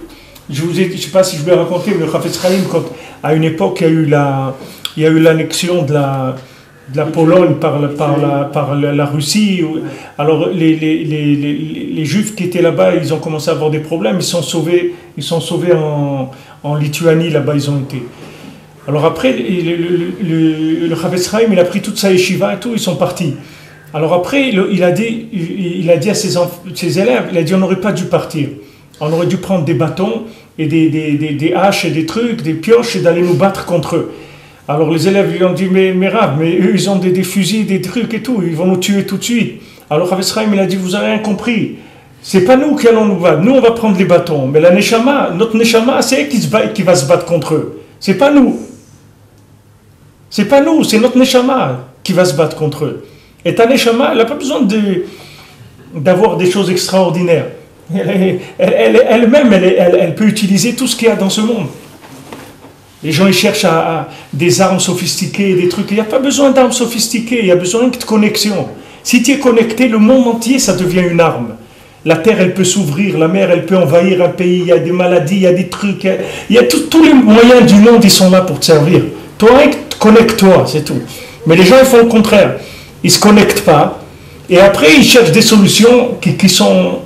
Je ne sais pas si je vais raconter, mais le Chafetz Chaim, à une époque, il y a eu l'annexion de la Pologne par la Russie. Alors les Juifs qui étaient là-bas, ils ont commencé à avoir des problèmes. Ils sont sauvés en Lituanie, là-bas ils ont été. Alors après, le Chafetz Chaim, il a pris toute sa yeshiva et tout, ils sont partis. Alors après, il a dit à ses élèves, il a dit on n'aurait pas dû partir. On aurait dû prendre des bâtons et des haches et des trucs, des pioches et d'aller nous battre contre eux. Alors les élèves lui ont dit mais Rav, mais eux ils ont des fusils, des trucs et tout, ils vont nous tuer tout de suite. Alors Chafetz Chaim, il a dit vous avez rien compris. C'est pas nous qui allons nous battre, nous on va prendre les bâtons. Mais la Neshama, notre Neshama, c'est elle qui va se battre contre eux. C'est pas nous. C'est pas nous, c'est notre Neshama qui va se battre contre eux. Et ta Neshama, elle n'a pas besoin d'avoir des choses extraordinaires. Elle-même, elle peut utiliser tout ce qu'il y a dans ce monde. Les gens ils cherchent à des armes sophistiquées, des trucs. Il n'y a pas besoin d'armes sophistiquées, il y a besoin de connexion. Si tu es connecté, le monde entier, ça devient une arme. La terre, elle peut s'ouvrir, la mer, elle peut envahir un pays, il y a des maladies, il y a des trucs. Il y a tous les moyens du monde, ils sont là pour te servir. Toi, connecte-toi, c'est tout. Mais les gens, ils font le contraire. Ils ne se connectent pas. Et après, ils cherchent des solutions qui sont...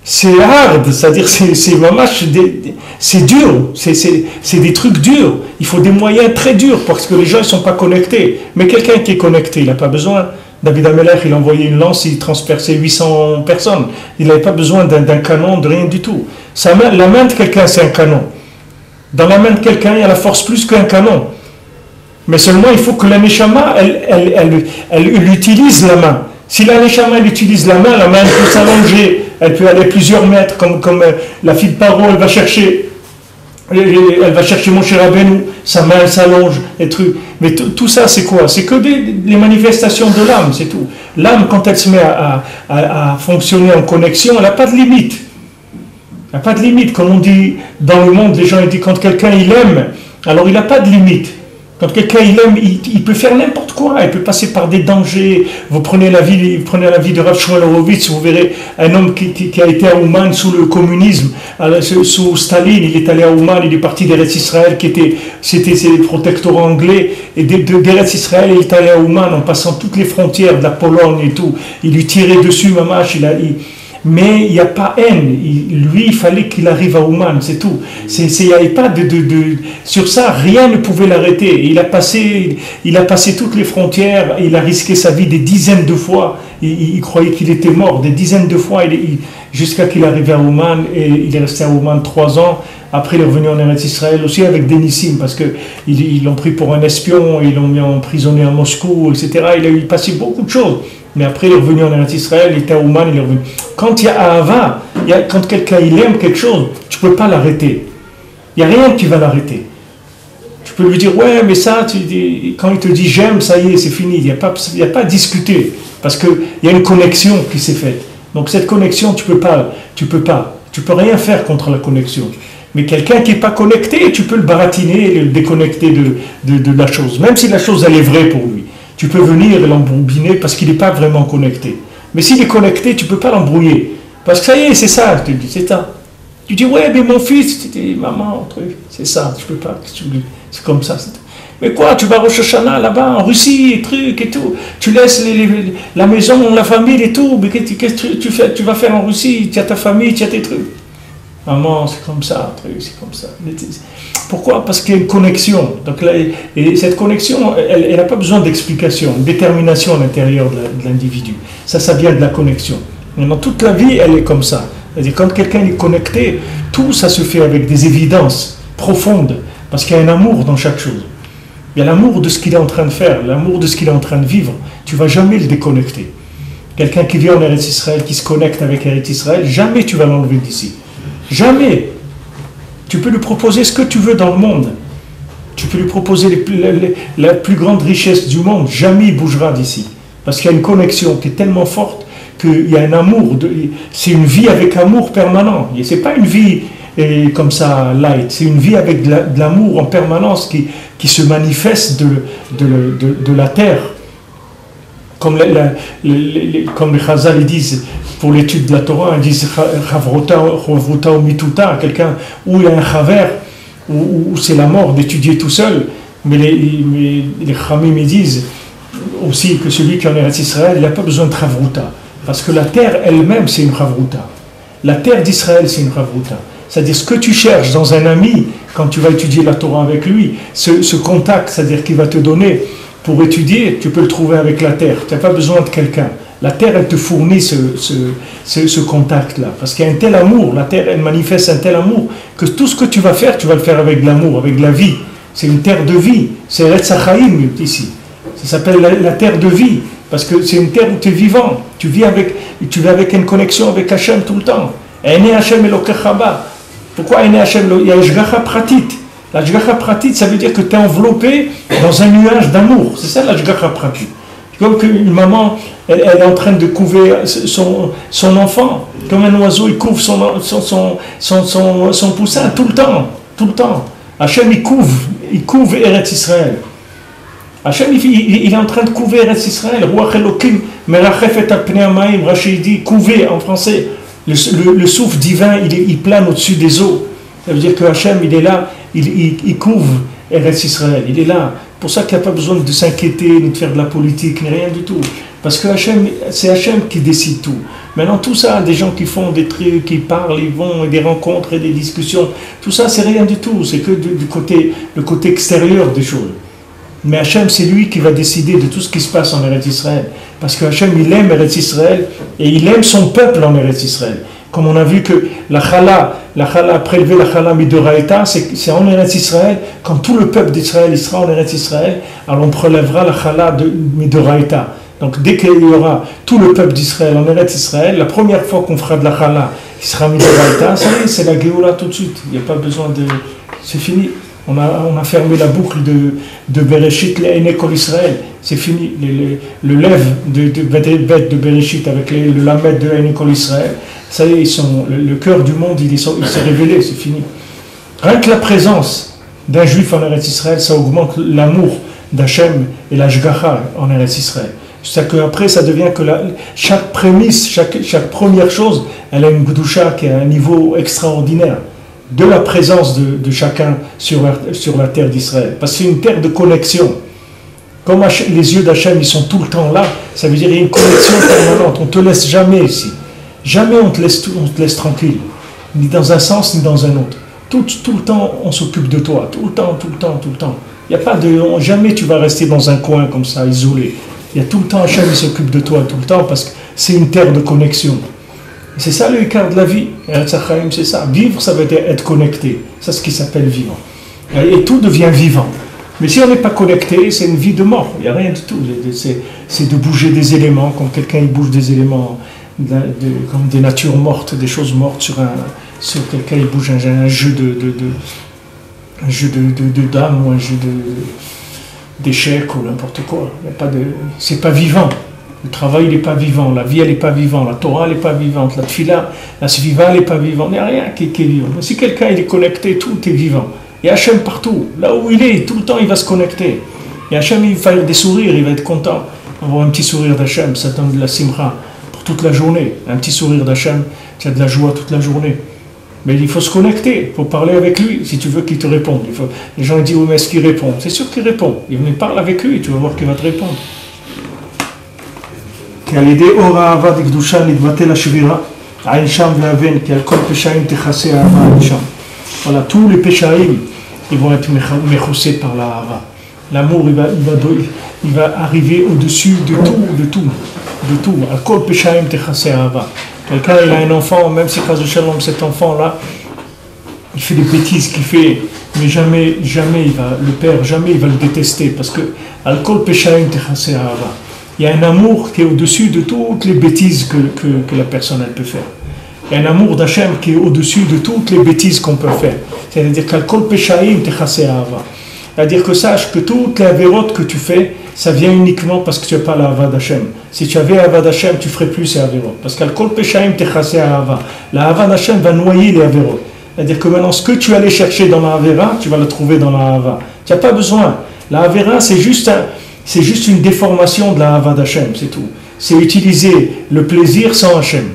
C'est hard, c'est-à-dire c'est dur, c'est des trucs durs. Il faut des moyens très durs parce que les gens ne sont pas connectés. Mais quelqu'un qui est connecté, il n'a pas besoin. David Ameller, il envoyait une lance, il transperçait 800 personnes. Il n'avait pas besoin d'un canon, de rien du tout. La main de quelqu'un, c'est un canon. Dans la main de quelqu'un, il y a la force plus qu'un canon. Mais seulement, il faut que la Neshama, elle utilise la main. Si la Neshama, elle utilise la main elle peut s'allonger, elle peut aller plusieurs mètres, comme la fille de Paro, elle va chercher Moshe Rabbeinu, sa main, elle s'allonge, les trucs. Mais tout ça, c'est quoi? C'est que les manifestations de l'âme, c'est tout. L'âme, quand elle se met à fonctionner en connexion, elle n'a pas de limite. Il n'y a pas de limite. Comme on dit dans le monde, les gens ils disent quand quelqu'un il aime, alors il n'a pas de limite. Quand quelqu'un il aime, il peut faire n'importe quoi, il peut passer par des dangers. Vous prenez la vie de Rav Shmuel Horowitz, vous verrez un homme qui a été à Ouman sous le communisme, sous Staline, il est allé à Ouman, il est parti d'Eretz Israël, c'était ses protectorats anglais, et d'Eretz Israël, il est allé à Ouman en passant toutes les frontières de la Pologne et tout. Il lui tirait dessus, mamache, mais il n'y a pas haine. Lui, il fallait qu'il arrive à Ouman, c'est tout. Il n'y avait pas sur ça, rien ne pouvait l'arrêter. Il a passé toutes les frontières, il a risqué sa vie des dizaines de fois. Il croyait qu'il était mort des dizaines de fois, jusqu'à qu'il arrive à Ouman, et il est resté à Ouman 3 ans. Après, il est revenu en Eretz Israël aussi avec des Nissim, parce qu'ils l'ont pris pour un espion, ils l'ont mis emprisonné à Moscou, etc. Il a eu passé beaucoup de choses. Mais après, il est revenu en Eretz Israël, il était à Ouman, il est revenu. Quand il y a Ahava, quand quelqu'un il aime quelque chose, tu ne peux pas l'arrêter. Il n'y a rien qui va l'arrêter. Tu peux lui dire, ouais, mais ça, quand il te dit j'aime, ça y est, c'est fini. Il n'y a pas à discuter. Parce qu'il y a une connexion qui s'est faite. Donc cette connexion, tu peux rien faire contre la connexion. Mais quelqu'un qui n'est pas connecté, tu peux le baratiner, le déconnecter de la chose. Même si la chose, elle est vraie pour lui. Tu peux venir et l'embobiner parce qu'il n'est pas vraiment connecté. Mais s'il est connecté, tu ne peux pas l'embrouiller. Parce que ça y est, c'est ça, je te dis, c'est ça. Tu dis, ouais, mais mon fils, tu dis, maman, truc, c'est ça, tu peux pas, c'est comme ça. Mais quoi, tu vas à Rosh Hashanah là-bas, en Russie, truc et tout. Tu laisses la maison, la famille et tout. Mais qu'est-ce que tu fais? Tu vas faire en Russie, tu as ta famille, tu as tes trucs. Maman, c'est comme ça, c'est comme ça. Pourquoi? Parce qu'il y a une connexion. Donc là, et cette connexion, elle n'a pas besoin d'explication, une détermination à l'intérieur de l'individu. Ça vient de la connexion. Mais dans toute la vie, elle est comme ça. C'est-à-dire, quand quelqu'un est connecté, tout ça se fait avec des évidences profondes, parce qu'il y a un amour dans chaque chose. Il y a l'amour de ce qu'il est en train de faire, l'amour de ce qu'il est en train de vivre. Tu ne vas jamais le déconnecter. Quelqu'un qui vit en Eretz Israël, qui se connecte avec Eretz Israël, jamais tu vas l'enlever d'ici. Jamais. Tu peux lui proposer ce que tu veux dans le monde. Tu peux lui proposer la plus grande richesse du monde. Jamais il bougera d'ici. Parce qu'il y a une connexion qui est tellement forte qu'il y a un amour. C'est une vie avec amour permanent. Ce n'est pas une vie comme ça light. C'est une vie avec de l'amour en permanence qui se manifeste de la terre. Comme les Chazal ils disent pour l'étude de la Torah, ils disent Chavrota ou Mituta, quelqu'un où il y a un chaver, où c'est la mort d'étudier tout seul. Mais les Chamim ils disent aussi que celui qui est en Eretz Israël, il n'a pas besoin de Chavrota. Parce que la terre elle-même, c'est une Chavrota. La terre d'Israël, c'est une Chavrota. C'est-à-dire ce que tu cherches dans un ami, quand tu vas étudier la Torah avec lui, ce contact, c'est-à-dire qu'il va te donner pour étudier, tu peux le trouver avec la terre. Tu n'as pas besoin de quelqu'un. La terre, elle te fournit ce contact-là. Parce qu'il y a un tel amour, la terre, elle manifeste un tel amour, que tout ce que tu vas le faire avec de l'amour, avec de la vie. C'est une terre de vie. C'est Eretz Hachaim ici. Ça s'appelle la terre de vie. Parce que c'est une terre où tu es vivant. Tu vis avec une connexion avec Hachem tout le temps. Ene Hachem Elokechaba. Pourquoi Ene Hachem? Il y a Shgacha Pratit. La Shgacha Pratit, ça veut dire que tu es enveloppé dans un nuage d'amour. C'est ça la Shgacha Pratit. Comme qu'une maman, elle est en train de couver son enfant. Comme un oiseau, il couvre son poussin tout le temps. Tout le temps. Hachem, il couve Eretz Israël. Hachem, il est en train de couver Eretz Israël. Ruach Elokim, Merachef et Apnei Hamayim. Rashi dit couver en français. Le souffle divin, il plane au-dessus des eaux. Ça veut dire que Hachem, il est là, il couvre Eretz Israël. Il est là. C'est pour ça qu'il n'y a pas besoin de s'inquiéter, ni de faire de la politique, ni rien du tout. Parce que c'est Hachem qui décide tout. Maintenant, tout ça, des gens qui font des trucs, qui parlent, ils vont, et des rencontres et des discussions, tout ça, c'est rien du tout. C'est que le côté extérieur des choses. Mais Hachem, c'est lui qui va décider de tout ce qui se passe en Eretz Israël. Parce que Hachem, il aime Eretz Israël et il aime son peuple en Eretz Israël. Comme on a vu que la chala, prélever la chala midoraïta, c'est en Eretz Israël. Quand tout le peuple d'Israël il sera en Eretz Israël, alors on prélèvera la chala de midoraïta. Donc dès qu'il y aura tout le peuple d'Israël en Eretz Israël, la première fois qu'on fera de la chala qui sera midoraïta, ça y est, c'est la Géoula tout de suite. Il n'y a pas besoin de... C'est fini. On a fermé la boucle de Bereshit, l'Eine Kol Israël. C'est fini. Le lève de Bereshit avec le lamed de l'Eine Kol Israël. Ça y est, le cœur du monde, il s'est révélé, c'est fini. Rien que la présence d'un juif en Eretz Israël, ça augmente l'amour d'Hachem et la Shgacha en Eretz Israël. C'est-à-dire qu'après, ça devient que chaque prémisse, chaque première chose, elle a une Gdusha qui est à un niveau extraordinaire de la présence de chacun sur la terre d'Israël. Parce que c'est une terre de connexion. Comme les yeux d'Hachem, ils sont tout le temps là, ça veut dire qu'il y a une connexion permanente. On ne te laisse jamais ici. Jamais on te laisse tranquille. Ni dans un sens, ni dans un autre. Tout le temps, on s'occupe de toi. Tout le temps. Il n'y a pas jamais tu vas rester dans un coin comme ça, isolé. Il y a tout le temps Hachem, il s'occupe de toi tout le temps parce que c'est une terre de connexion. C'est ça le écart de la vie. C'est ça. Vivre, ça veut dire être connecté. C'est ce qui s'appelle vivre. Et tout devient vivant. Mais si on n'est pas connecté, c'est une vie de mort. Il n'y a rien du tout. C'est de bouger des éléments, comme quelqu'un il bouge des éléments, comme des natures mortes, des choses mortes sur quelqu'un il bouge un jeu de dames ou un jeu d'échecs ou n'importe quoi. C'est pas vivant. Le travail, il n'est pas vivant. La vie, elle n'est pas vivante. La Torah, elle n'est pas vivante. La Tfila, la Sviva, elle n'est pas vivante. Il n'y a rien qui est vivant. Mais si quelqu'un il est connecté, tout est vivant. Il y a Hachem partout. Là où il est, tout le temps, il va se connecter. Et Hachem, il va faire des sourires, il va être content. Avoir un petit sourire d'Hachem, ça donne de la simra pour toute la journée. Un petit sourire d'Hachem, tu as de la joie toute la journée. Mais il faut se connecter, il faut parler avec lui, si tu veux qu'il te réponde. Les gens disent, oui, mais est-ce qu'il répond? C'est sûr qu'il répond. Il venait parle avec lui, tu vas voir qu'il va te Aïn Sham Ve'aven, qui a Kol Peshaim Techasé Ahava Aïn Sham. Voilà, tous les péchaïm, ils vont être mechoussés par la Ahava. L'amour, il va arriver au-dessus de tout. Al Kol Peshaim Techasé Ahava. Quelqu'un, il a un enfant, même si cet enfant-là, il fait des bêtises qu'il fait, mais jamais le père, jamais il va le détester, parce que Al Kol Peshaim Techasé Ahava. Il y a un amour qui est au-dessus de toutes les bêtises que la personne elle peut faire. Il y a un amour d'Hachem qui est au-dessus de toutes les bêtises qu'on peut faire. C'est-à-dire qu'Al Kol Peshaim Techasé Ahava. C'est-à-dire que sache que toutes les avérotes que tu fais, ça vient uniquement parce que tu n'as pas la Hava d'Hachem. Si tu avais la Hava d'Hachem, tu ne ferais plus ces avérotes. Parce qu'Al Kol Peshaim Techasé Ahava. La Hava d'Hachem va noyer les avérotes. C'est-à-dire que maintenant, ce que tu allais chercher dans la Avera, tu vas le trouver dans la Hava. Tu n'as pas besoin. La Avera, c'est juste une déformation de la Hava d'Hachem, c'est tout. C'est utiliser le plaisir sans Hachem.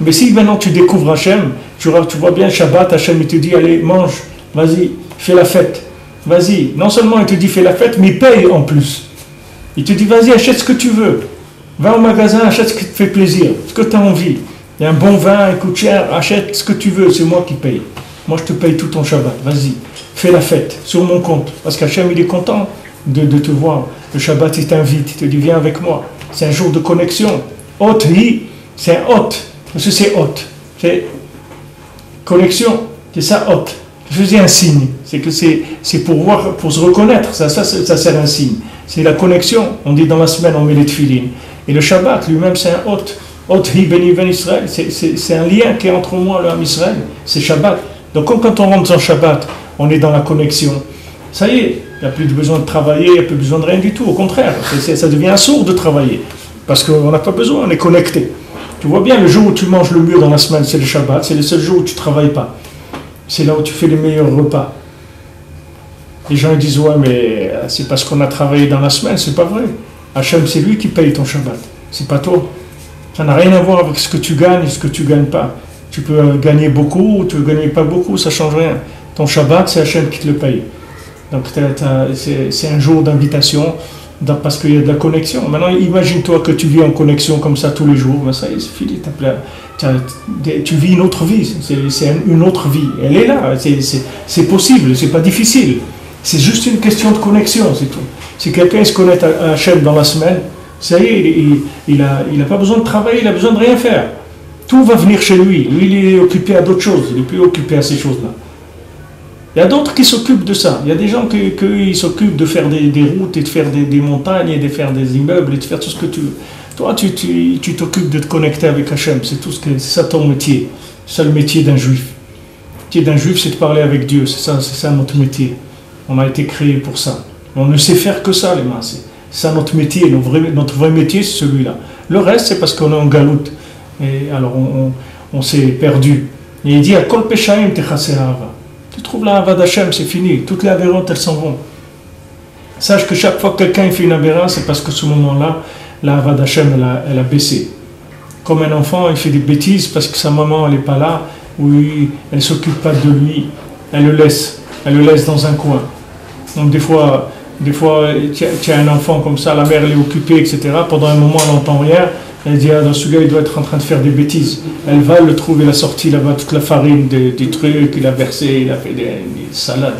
Mais si maintenant tu découvres Hachem, tu vois bien Shabbat, Hachem il te dit allez, mange, vas-y, fais la fête. Vas-y, non seulement il te dit fais la fête, mais il paye en plus. Il te dit vas-y, achète ce que tu veux. Va au magasin, achète ce qui te fait plaisir, ce que tu as envie. Il y a un bon vin, il coûte cher, achète ce que tu veux, c'est moi qui paye. Moi je te paye tout ton Shabbat, vas-y, fais la fête sur mon compte. Parce qu'Hachem il est content de te voir. Le Shabbat il t'invite, il te dit viens avec moi. C'est un jour de connexion. Hôte, c'est un hôte. Parce que c'est hôte. C'est connexion. C'est ça hôte. Je faisais un signe. C'est que c'est pour voir, pour se reconnaître. Ça sert un signe. C'est la connexion. On dit dans la semaine, on met les tefilines. Et le Shabbat lui-même, c'est un hôte. Hôte, ben Israël. C'est un lien qui est entre moi et l'homme Israël. C'est Shabbat. Donc quand on rentre dans Shabbat, on est dans la connexion. Ça y est. Il n'y a plus besoin de travailler, il n'y a plus besoin de rien du tout. Au contraire, ça devient un sourd de travailler. Parce qu'on n'a pas besoin, on est connecté. Tu vois bien, le jour où tu manges le mieux dans la semaine, c'est le Shabbat. C'est le seul jour où tu ne travailles pas. C'est là où tu fais les meilleurs repas. Les gens disent, ouais, mais c'est parce qu'on a travaillé dans la semaine. C'est pas vrai. Hachem, c'est lui qui paye ton Shabbat. C'est pas toi. Ça n'a rien à voir avec ce que tu gagnes et ce que tu ne gagnes pas. Tu peux gagner beaucoup ou tu ne peux gagner pas beaucoup, ça ne change rien. Ton Shabbat, c'est Hachem qui te le paye. Donc c'est un jour d'invitation parce qu'il y a de la connexion. Maintenant, imagine-toi que tu vis en connexion comme ça tous les jours. Ben ça y est, c'est fini. Tu vis une autre vie. C'est une autre vie. Elle est là. C'est possible. C'est pas difficile. C'est juste une question de connexion, c'est tout. Si quelqu'un se connecte à Hachem dans la semaine, ça y est, il n'a pas besoin de travailler, il n'a besoin de rien faire. Tout va venir chez lui. Lui, il est occupé à d'autres choses. Il n'est plus occupé à ces choses-là. Il y a d'autres qui s'occupent de ça. Il y a des gens qui s'occupent de faire des routes et de faire des montagnes et de faire des immeubles et de faire tout ce que tu veux. Toi, tu t'occupes de te connecter avec Hachem. C'est ça ton métier. C'est ça le métier d'un juif. Le métier d'un juif, c'est de parler avec Dieu. C'est ça notre métier. On a été créé pour ça. On ne sait faire que ça, les mains. C'est ça notre métier. Notre vrai métier, c'est celui-là. Le reste, c'est parce qu'on est en galoute. Et alors, on s'est perdu. Et il dit, à Kol Peshaim Techasé Ahava. Tu trouves la Hava d'Hachem, c'est fini. Toutes les avérantes, elles s'en vont. Sache que chaque fois que quelqu'un fait une aberrance, c'est parce que ce moment-là, la Hava d'Hachem, elle a baissé. Comme un enfant, il fait des bêtises parce que sa maman, elle n'est pas là, ou elle ne s'occupe pas de lui. Elle le laisse dans un coin. Donc des fois tu as un enfant comme ça, la mère elle est occupée, etc. Pendant un moment, elle n'entend rien. Elle dit, dans celui-là, il doit être en train de faire des bêtises. Elle va le trouver, la sortie là-bas, toute la farine des trucs, il a versé, il a fait des salades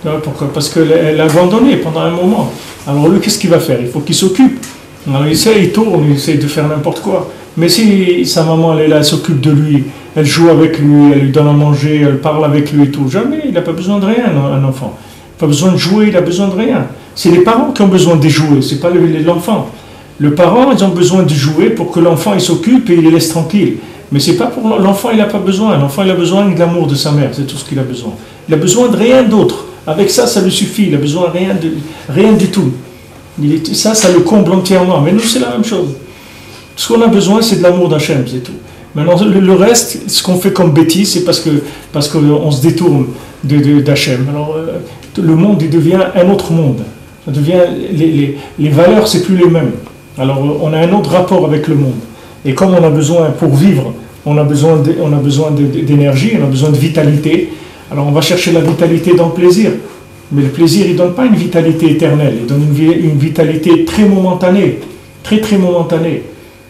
là-bas. Pourquoi ? Parce qu'elle l'a abandonné pendant un moment. Alors lui, qu'est-ce qu'il va faire ? Il faut qu'il s'occupe. Alors il tourne, il essaie de faire n'importe quoi. Mais si sa maman, elle est là, elle s'occupe de lui, elle joue avec lui, elle lui donne à manger, elle parle avec lui et tout, jamais, il n'a pas besoin de rien, un enfant. Il n'a pas besoin de jouer, il n'a besoin de rien. C'est les parents qui ont besoin de jouer, c'est pas l'enfant. Le parent, ils ont besoin de jouer pour que l'enfant il s'occupe et il les laisse tranquille. Mais c'est pas pour l'enfant, il n'a pas besoin. L'enfant, il a besoin de l'amour de sa mère, c'est tout ce qu'il a besoin. Il a besoin de rien d'autre. Avec ça, ça lui suffit. Il a besoin de rien du tout. Ça le comble entièrement. Mais nous, c'est la même chose. Ce qu'on a besoin, c'est de l'amour d'Hachem, c'est tout. Maintenant, le reste, ce qu'on fait comme bêtise, c'est parce qu'on se détourne d'Hachem. Alors, le monde, il devient un autre monde. Ça devient, les valeurs, c'est plus les mêmes. Alors, on a un autre rapport avec le monde. Et comme on a besoin, pour vivre, on a besoin d'énergie, on a besoin de vitalité. Alors, on va chercher la vitalité dans le plaisir. Mais le plaisir, il ne donne pas une vitalité éternelle. Il donne une vitalité très momentanée. Très, très momentanée.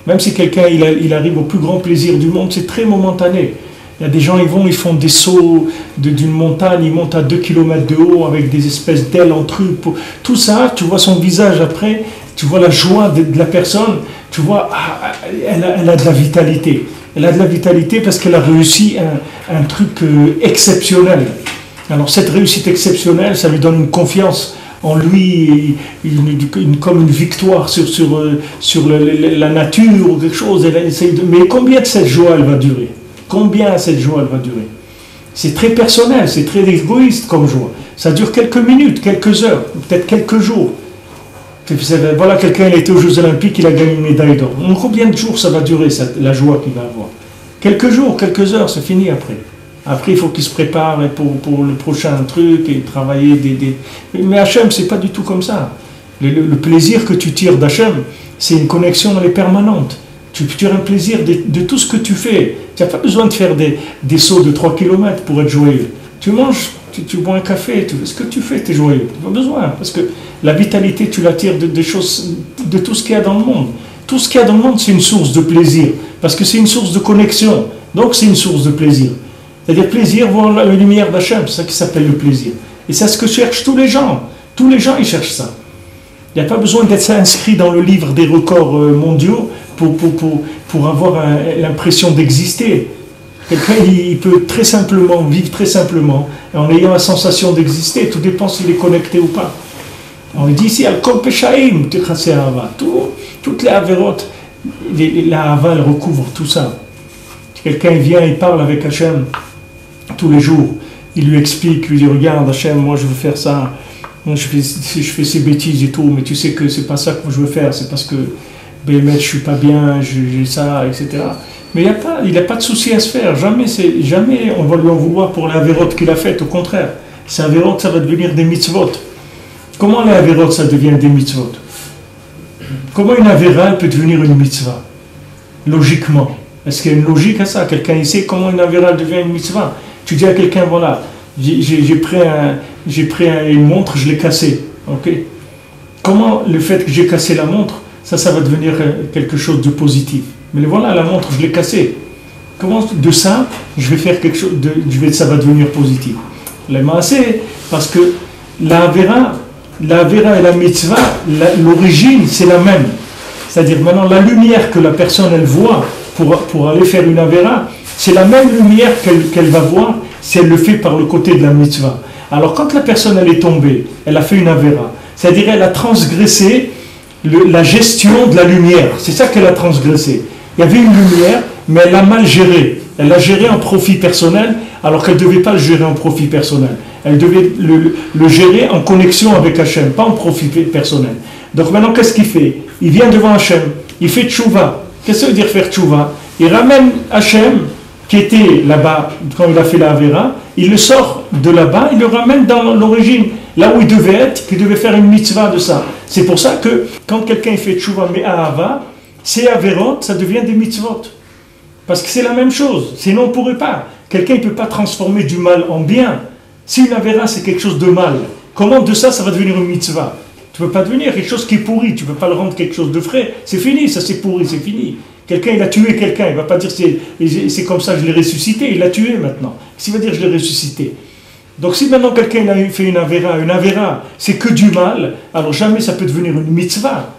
Même si quelqu'un il arrive au plus grand plaisir du monde, c'est très momentané. Il y a des gens, ils font des sauts d'une montagne, ils montent à 2 km de haut avec des espèces d'ailes en truc. Tout ça, tu vois son visage après, tu vois la joie de la personne, tu vois, elle a de la vitalité. Elle a de la vitalité parce qu'elle a réussi un truc exceptionnel. Alors cette réussite exceptionnelle, ça lui donne une confiance en lui, comme une victoire sur la nature ou quelque chose. Mais combien de cette joie elle va durer? Combien cette joie elle va durer? C'est très personnel, c'est très égoïste comme joie. Ça dure quelques minutes, quelques heures, peut-être quelques jours. Voilà, quelqu'un il a été aux Jeux Olympiques, il a gagné une médaille d'or. Combien de jours ça va durer, la joie qu'il va avoir? Quelques jours, quelques heures, c'est fini après. Après, il faut qu'il se prépare pour le prochain truc et travailler Mais Hachem, c'est pas du tout comme ça. Le plaisir que tu tires d'Hachem, c'est une connexion, elle est permanente. Tu tires un plaisir de tout ce que tu fais. Tu n'as pas besoin de faire des sauts de 3 km pour être joyeux. Tu manges, tu bois un café, ce que tu fais, tu es joyeux. Tu n'as pas besoin, parce que la vitalité, tu la tires de choses, de tout ce qu'il y a dans le monde. Tout ce qu'il y a dans le monde, c'est une source de plaisir, parce que c'est une source de connexion. Donc c'est une source de plaisir. C'est-à-dire plaisir, voir la lumière d'Hachem, c'est ça qui s'appelle le plaisir. Et c'est ce que cherchent tous les gens. Tous les gens, ils cherchent ça. Il n'y a pas besoin d'être inscrit dans le livre des records mondiaux pour avoir l'impression d'exister. Quelqu'un, il peut très simplement vivre très simplement, en ayant la sensation d'exister. Tout dépend s'il est connecté ou pas. On dit ici, Al-Kol Peshaim, toutes les avérotes, la Hava, elle recouvre tout ça. Quelqu'un vient, il parle avec Hachem tous les jours. Il lui explique, il lui dit, regarde Hachem, moi je veux faire ça. Je fais ces bêtises et tout, mais tu sais que c'est pas ça que je veux faire, c'est parce que je suis pas bien, j'ai ça, etc. Mais il n'a pas de souci à se faire. Jamais on va lui en vouloir pour l'avérote qu'il a faite, au contraire. Ces avérotes, ça va devenir des mitzvot. Comment les avérotes, ça devient des mitzvot? Comment une avéra peut devenir une mitzvah? Logiquement. Est-ce qu'il y a une logique à ça? Quelqu'un sait comment une avéra devient une mitzvah? Tu dis à quelqu'un, voilà, j'ai pris une montre, je l'ai cassée. Okay? Comment le fait que j'ai cassé la montre, ça va devenir quelque chose de positif? Mais voilà, la montre, je l'ai cassée. Comment de ça, je vais faire quelque chose, ça va devenir positif? Les maasé, parce que la avéra et la mitzvah, l'origine, c'est la même. C'est-à-dire maintenant, la lumière que la personne, elle voit pour aller faire une avéra, c'est la même lumière qu'elle va voir si elle le fait par le côté de la mitzvah. Alors quand la personne, elle est tombée, elle a fait une avéra, c'est-à-dire elle a transgressé la gestion de la lumière. C'est ça qu'elle a transgressé. Il y avait une lumière, mais elle l'a mal gérée. Elle l'a gérée en profit personnel, alors qu'elle ne devait pas le gérer en profit personnel. Elle devait le gérer en connexion avec Hachem, pas en profit personnel. Donc maintenant, qu'est-ce qu'il fait? Il vient devant Hachem, il fait tchouva. Qu'est-ce que ça veut dire faire tchouva? Il ramène Hachem, qui était là-bas quand il a fait la Avera, il le sort de là-bas, il le ramène dans l'origine, là où il devait être, qu'il devait faire une mitzvah de ça. C'est pour ça que quand quelqu'un fait tchouva mais ahava, c'est Averot, ça devient des mitzvot. Parce que c'est la même chose. Sinon on ne pourrait pas. Quelqu'un ne peut pas transformer du mal en bien. Si une Avera c'est quelque chose de mal, comment de ça va devenir une mitzvah? Tu ne peux pas devenir quelque chose qui est pourri, tu ne peux pas le rendre quelque chose de frais. C'est fini, ça c'est pourri, c'est fini. Quelqu'un, il a tué quelqu'un, il ne va pas dire c'est comme ça, je l'ai ressuscité, il l'a tué maintenant. Qu'est-ce qu'il va dire je l'ai ressuscité? Donc si maintenant quelqu'un a fait une Avera, c'est que du mal, alors jamais ça peut devenir une mitzvah.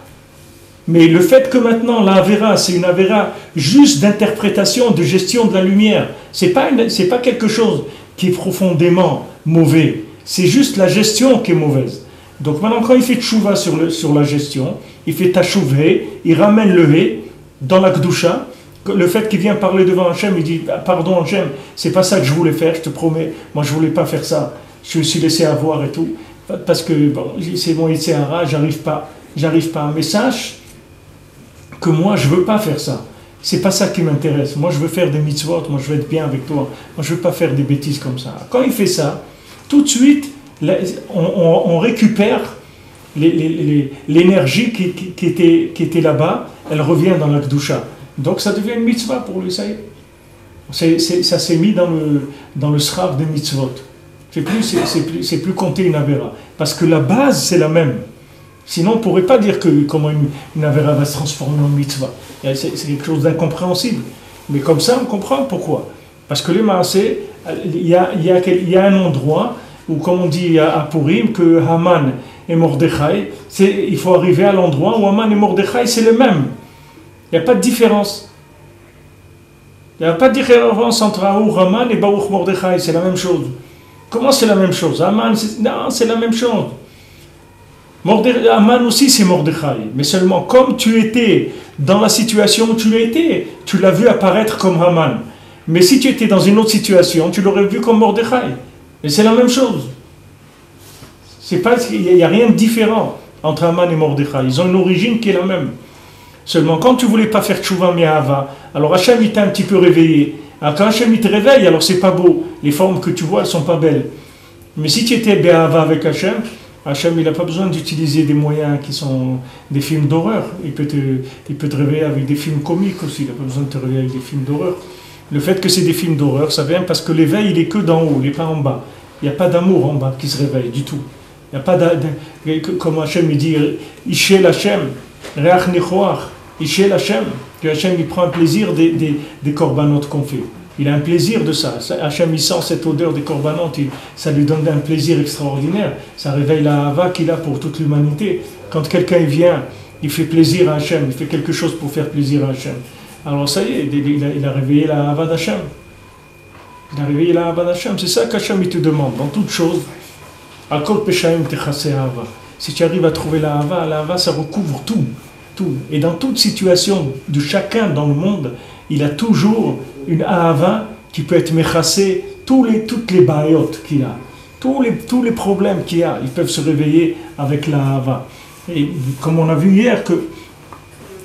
Mais le fait que maintenant la Avera, c'est une Avera juste d'interprétation, de gestion de la lumière, c'est pas quelque chose qui est profondément mauvais, c'est juste la gestion qui est mauvaise. Donc maintenant quand il fait tchouva sur la gestion, il fait tachouvé, il ramène le hé dans la Gdusha, le fait qu'il vient parler devant Hachem, il dit pardon Hachem, c'est pas ça que je voulais faire, je te promets, moi je voulais pas faire ça, je me suis laissé avoir et tout, parce que bon, c'est mon Yitzhara, j'arrive pas, mais sache que moi je veux pas faire ça, c'est pas ça qui m'intéresse, moi je veux faire des mitzvot, moi je veux être bien avec toi, moi je veux pas faire des bêtises comme ça. Quand il fait ça, tout de suite on récupère l'énergie qui était là-bas, elle revient dans la Gdusha. Donc ça devient une mitzvah pour lui, ça y est. Ça s'est mis dans le sraf des mitzvot. C'est plus compter une avera. Parce que la base, c'est la même. Sinon, on ne pourrait pas dire comment une Avera va se transformer en mitzvah. C'est quelque chose d'incompréhensible. Mais comme ça, on comprend pourquoi. Parce que les Maaseh, il y a un endroit où, comme on dit à Purim, que Haman et Mordechai, il faut arriver à l'endroit où Haman et Mordechai, c'est le même. Il n'y a pas de différence. Il n'y a pas de différence entre Aour Haman et Baruch Mordechai, c'est la même chose. Comment c'est la même chose? Haman, non, c'est la même chose. Haman aussi c'est Mordechai, mais seulement comme tu étais dans la situation où tu étais, tu l'as vu apparaître comme Haman. Mais si tu étais dans une autre situation, tu l'aurais vu comme Mordechai. Et c'est la même chose. Il n'y a rien de différent entre Haman et Mordechai. Ils ont une origine qui est la même. Seulement quand tu ne voulais pas faire tchouva mi'ahava, alors Hachem il t'a un petit peu réveillé. Alors quand Hachem il te réveille, alors c'est pas beau. Les formes que tu vois, elles ne sont pas belles. Mais si tu étais be'ahava avec Hachem, Hachem, il n'a pas besoin d'utiliser des moyens qui sont des films d'horreur. Il peut te réveiller avec des films comiques aussi. Il n'a pas besoin de te réveiller avec des films d'horreur. Le fait que c'est des films d'horreur, ça vient parce que l'éveil, il est que d'en haut, il n'est pas en bas. Il n'y a pas d'amour en bas qui se réveille du tout. Il n'y a pas comme Hachem, il dit Ishel Hachem, Reach Nechoach, Ishel Hachem, que Hachem, il prend un plaisir des corbanotes qu'on fait. Il a un plaisir de ça. Hachem, il sent cette odeur des corbanotes, ça lui donne un plaisir extraordinaire. Ça réveille la hava qu'il a pour toute l'humanité. Quand quelqu'un vient, il fait plaisir à Hachem, il fait quelque chose pour faire plaisir à Hachem. Alors ça y est, il a réveillé la hava d'Hachem. Il a réveillé la hava d'Hachem. C'est ça qu'Hachem, il te demande. Dans toute chose, Akol Peshaim Techase Hava. Si tu arrives à trouver la hava, ça recouvre tout. Et dans toute situation de chacun dans le monde, il a toujours une ahava qui peut être mechassé, toutes les bayot qu'il a, tous les problèmes qu'il a, ils peuvent se réveiller avec la ahava. Et comme on a vu hier que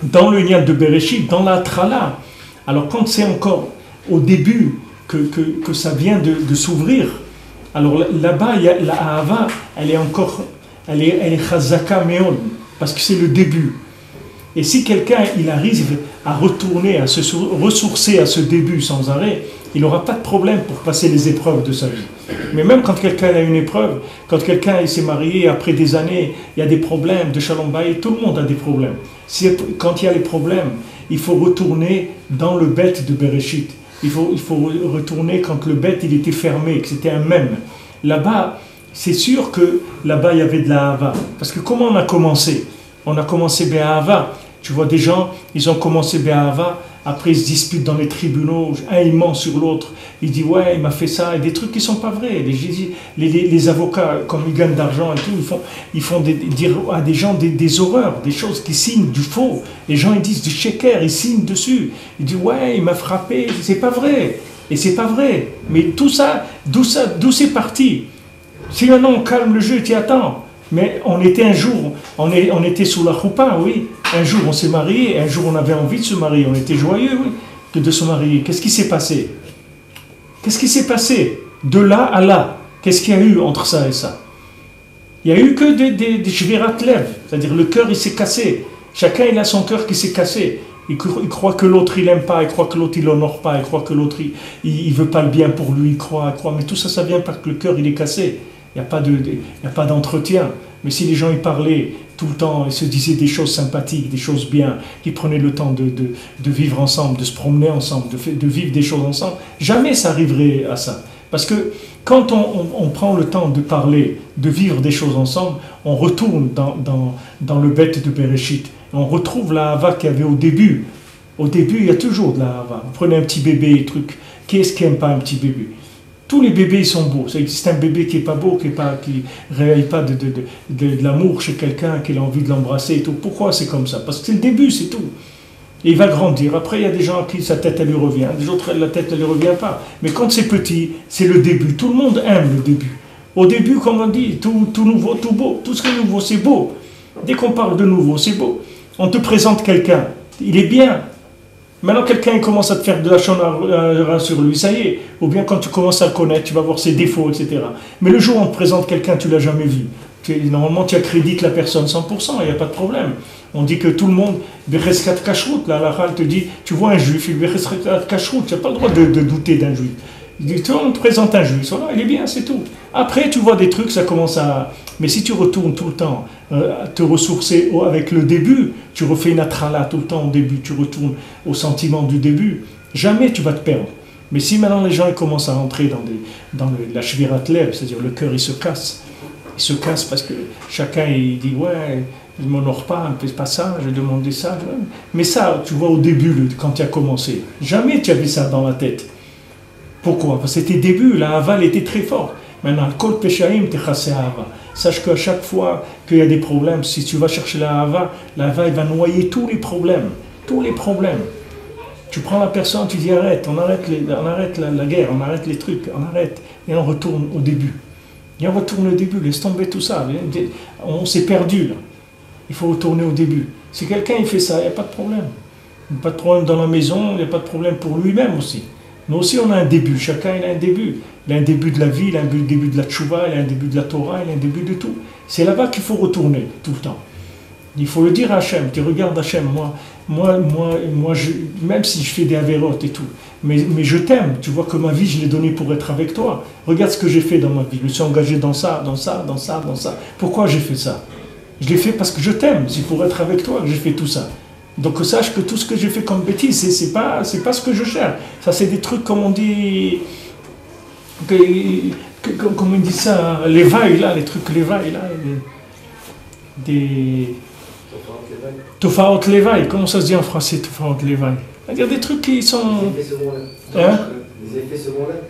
dans le Inyan de Bereshit, dans la Trala, alors quand c'est encore au début que ça vient de s'ouvrir, alors là-bas, la ahava, elle est chazaka meon, parce que c'est le début. Et si quelqu'un il arrive à retourner, à se ressourcer à ce début sans arrêt, il n'aura pas de problème pour passer les épreuves de sa vie. Mais même quand quelqu'un a une épreuve, quand quelqu'un s'est marié après des années, il y a des problèmes de Shalom Bayit, tout le monde a des problèmes. Quand il y a les problèmes, il faut retourner dans le bête de Bereshit. Il faut retourner quand le bête il était fermé, que c'était un même. Là-bas, c'est sûr que là-bas il y avait de la hava. Parce que comment on a commencé? On a commencé Be'ahava. Tu vois des gens, ils ont commencé Be'ahava, après ils se disputent dans les tribunaux, un il ment sur l'autre, il dit ouais il m'a fait ça, et des trucs qui ne sont pas vrais. Les avocats, comme ils gagnent d'argent et tout, ils font dire à des gens des horreurs, des choses qui signent du faux. Les gens ils disent du sheker, ils signent dessus. Ils disent ouais il m'a frappé, c'est pas vrai. Et c'est pas vrai. Mais tout ça, d'où c'est parti? Si maintenant on calme le jeu, tu attends. Mais on était un jour, on était sous la choupa, oui. Un jour on s'est marié, un jour on avait envie de se marier, on était joyeux, oui, de se marier. Qu'est-ce qui s'est passé? Qu'est-ce qui s'est passé? De là à là, qu'est-ce qu'il y a eu entre ça et ça? Il n'y a eu que des shvirat lev, c'est-à-dire le cœur il s'est cassé. Chacun il a son cœur qui s'est cassé. Il croit que l'autre il n'aime pas, il croit que l'autre il l'honore pas, il croit que l'autre il veut pas le bien pour lui, il croit. Mais tout ça, ça vient parce que le cœur il est cassé. Il n'y a pas d'entretien. Mais si les gens y parlaient tout le temps et se disaient des choses sympathiques, des choses bien, qui prenaient le temps de vivre ensemble, de se promener ensemble, de vivre des choses ensemble, jamais ça arriverait à ça. Parce que quand on prend le temps de parler, de vivre des choses ensemble, on retourne dans le bête de Bereshit. On retrouve la hava qu'il y avait au début. Au début, il y a toujours de la hava. Vous prenez un petit bébé, qui est-ce qui n'aime pas un petit bébé? Tous les bébés ils sont beaux. Ça existe un bébé qui n'est pas beau, qui ne réveille pas de l'amour chez quelqu'un, qui a envie de l'embrasser et tout. Pourquoi c'est comme ça? Parce que c'est le début, c'est tout. Et il va grandir. Après, il y a des gens à qui sa tête elle lui revient, des autres la tête elle lui revient pas. Mais quand c'est petit, c'est le début. Tout le monde aime le début. Au début, comme on dit, tout nouveau, tout beau. Tout ce qui est nouveau, c'est beau. Dès qu'on parle de nouveau, c'est beau. On te présente quelqu'un, il est bien. Maintenant, quelqu'un commence à te faire de la shonara sur lui, ça y est. Ou bien quand tu commences à le connaître, tu vas voir ses défauts, etc. Mais le jour où on te présente quelqu'un, tu ne l'as jamais vu. Normalement, tu accrédites la personne 100%, il n'y a pas de problème. On dit que tout le monde, Bereskat Kashrut, la halakha te dit, tu vois un juif, il Bereskat Kashrut, tu n'as pas le droit de douter d'un juif. Il dit, toi, on te présente un juif, voilà, il est bien, c'est tout. Après, tu vois des trucs, ça commence à... Mais si tu retournes tout le temps, te ressourcer avec le début, tu refais une atrala tout le temps au début, tu retournes au sentiment du début, jamais tu vas te perdre. Mais si maintenant les gens ils commencent à rentrer dans la shvirat lev, c'est-à-dire le cœur il se casse parce que chacun il dit ouais, je ne m'honore pas, ne fais pas ça, je demandais ça. Mais ça, tu vois au début, quand tu as commencé, jamais tu avais ça dans la tête. Pourquoi? Parce que c'était début, la hava elle était très forte. Maintenant, le kol peshaim te chassé hava. Sache qu'à chaque fois qu'il y a des problèmes, si tu vas chercher la hava elle va noyer tous les problèmes. Tous les problèmes. Tu prends la personne, tu dis arrête, on arrête la guerre, on arrête les trucs, on arrête, et on retourne au début. Et on retourne au début, laisse tomber tout ça. On s'est perdu là. Il faut retourner au début. Si quelqu'un il fait ça, il n'y a pas de problème. Il n'y a pas de problème dans la maison, il n'y a pas de problème pour lui-même aussi. Nous aussi on a un début, chacun il a un début. Il a un début de la vie, il a un début de la tchouva, il a un début de la Torah, il a un début de tout. C'est là-bas qu'il faut retourner tout le temps. Il faut le dire à Hachem, tu regardes Hachem, même si je fais des avérotes et tout, mais je t'aime, tu vois que ma vie je l'ai donnée pour être avec toi. Regarde ce que j'ai fait dans ma vie, je me suis engagé dans ça. Pourquoi j'ai fait ça? Je l'ai fait parce que je t'aime, c'est pour être avec toi que j'ai fait tout ça. Donc sache que tout ce que j'ai fait comme bêtise, c'est pas ce que je cherche. Ça c'est des trucs comme on dit, comme on dit ça, les vailles là, les trucs les vailles là, des Tofaot Levaï, comment ça se dit en français Tofaot Levaï? C'est-à-dire des trucs qui sont... Des effets secondaires. Hein? Des effets secondaires.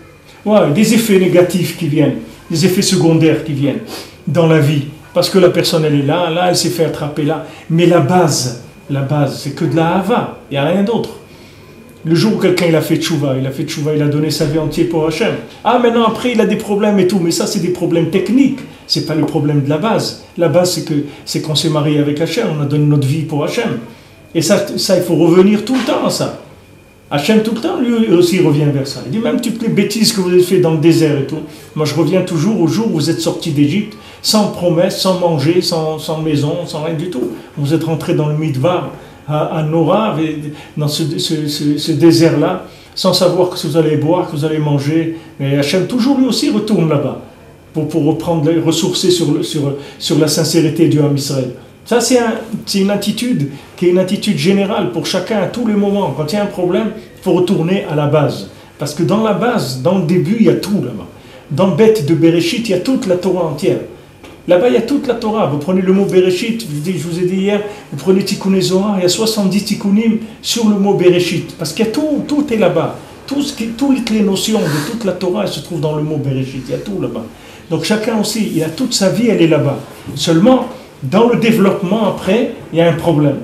Ouais, des effets négatifs qui viennent, des effets secondaires qui viennent dans la vie. Parce que la personne elle est là, elle s'est fait attraper là. Mais la base, c'est que de la hava, il n'y a rien d'autre. Le jour où quelqu'un il a fait tchouva, il a donné sa vie entière pour Hachem. Ah maintenant après il a des problèmes et tout, mais ça c'est des problèmes techniques, c'est pas le problème de la base. La base c'est qu'on s'est marié avec Hachem, on a donné notre vie pour Hachem. Et ça il faut revenir tout le temps à ça. Hachem tout le temps lui aussi revient vers ça. Il dit même toutes les bêtises que vous avez fait dans le désert et tout, moi je reviens toujours au jour où vous êtes sortis d'Égypte, sans promesse, sans manger, sans maison, sans rien du tout. Vous êtes rentrés dans le Midvar, à Nora, dans ce désert-là, sans savoir que vous allez boire, que vous allez manger. Mais Hachem, toujours lui aussi, retourne là-bas pour reprendre, ressourcer sur la sincérité du Ham Israël. Ça, c'est une attitude qui est une attitude générale pour chacun, à tous les moments. Quand il y a un problème, il faut retourner à la base. Parce que dans la base, dans le début, il y a tout là-bas. Dans le bête de Bereshit, il y a toute la Torah entière. Là-bas, il y a toute la Torah. Vous prenez le mot Bereshit, je vous ai dit hier, vous prenez Tikkun Zohar, il y a 70 Tikkunim sur le mot Bereshit. Parce qu'il y a tout est là-bas. Toutes les notions de toute la Torah, elles se trouvent dans le mot Bereshit. Il y a tout là-bas. Donc chacun aussi, il a toute sa vie, elle est là-bas. Seulement, dans le développement, après, il y a un problème.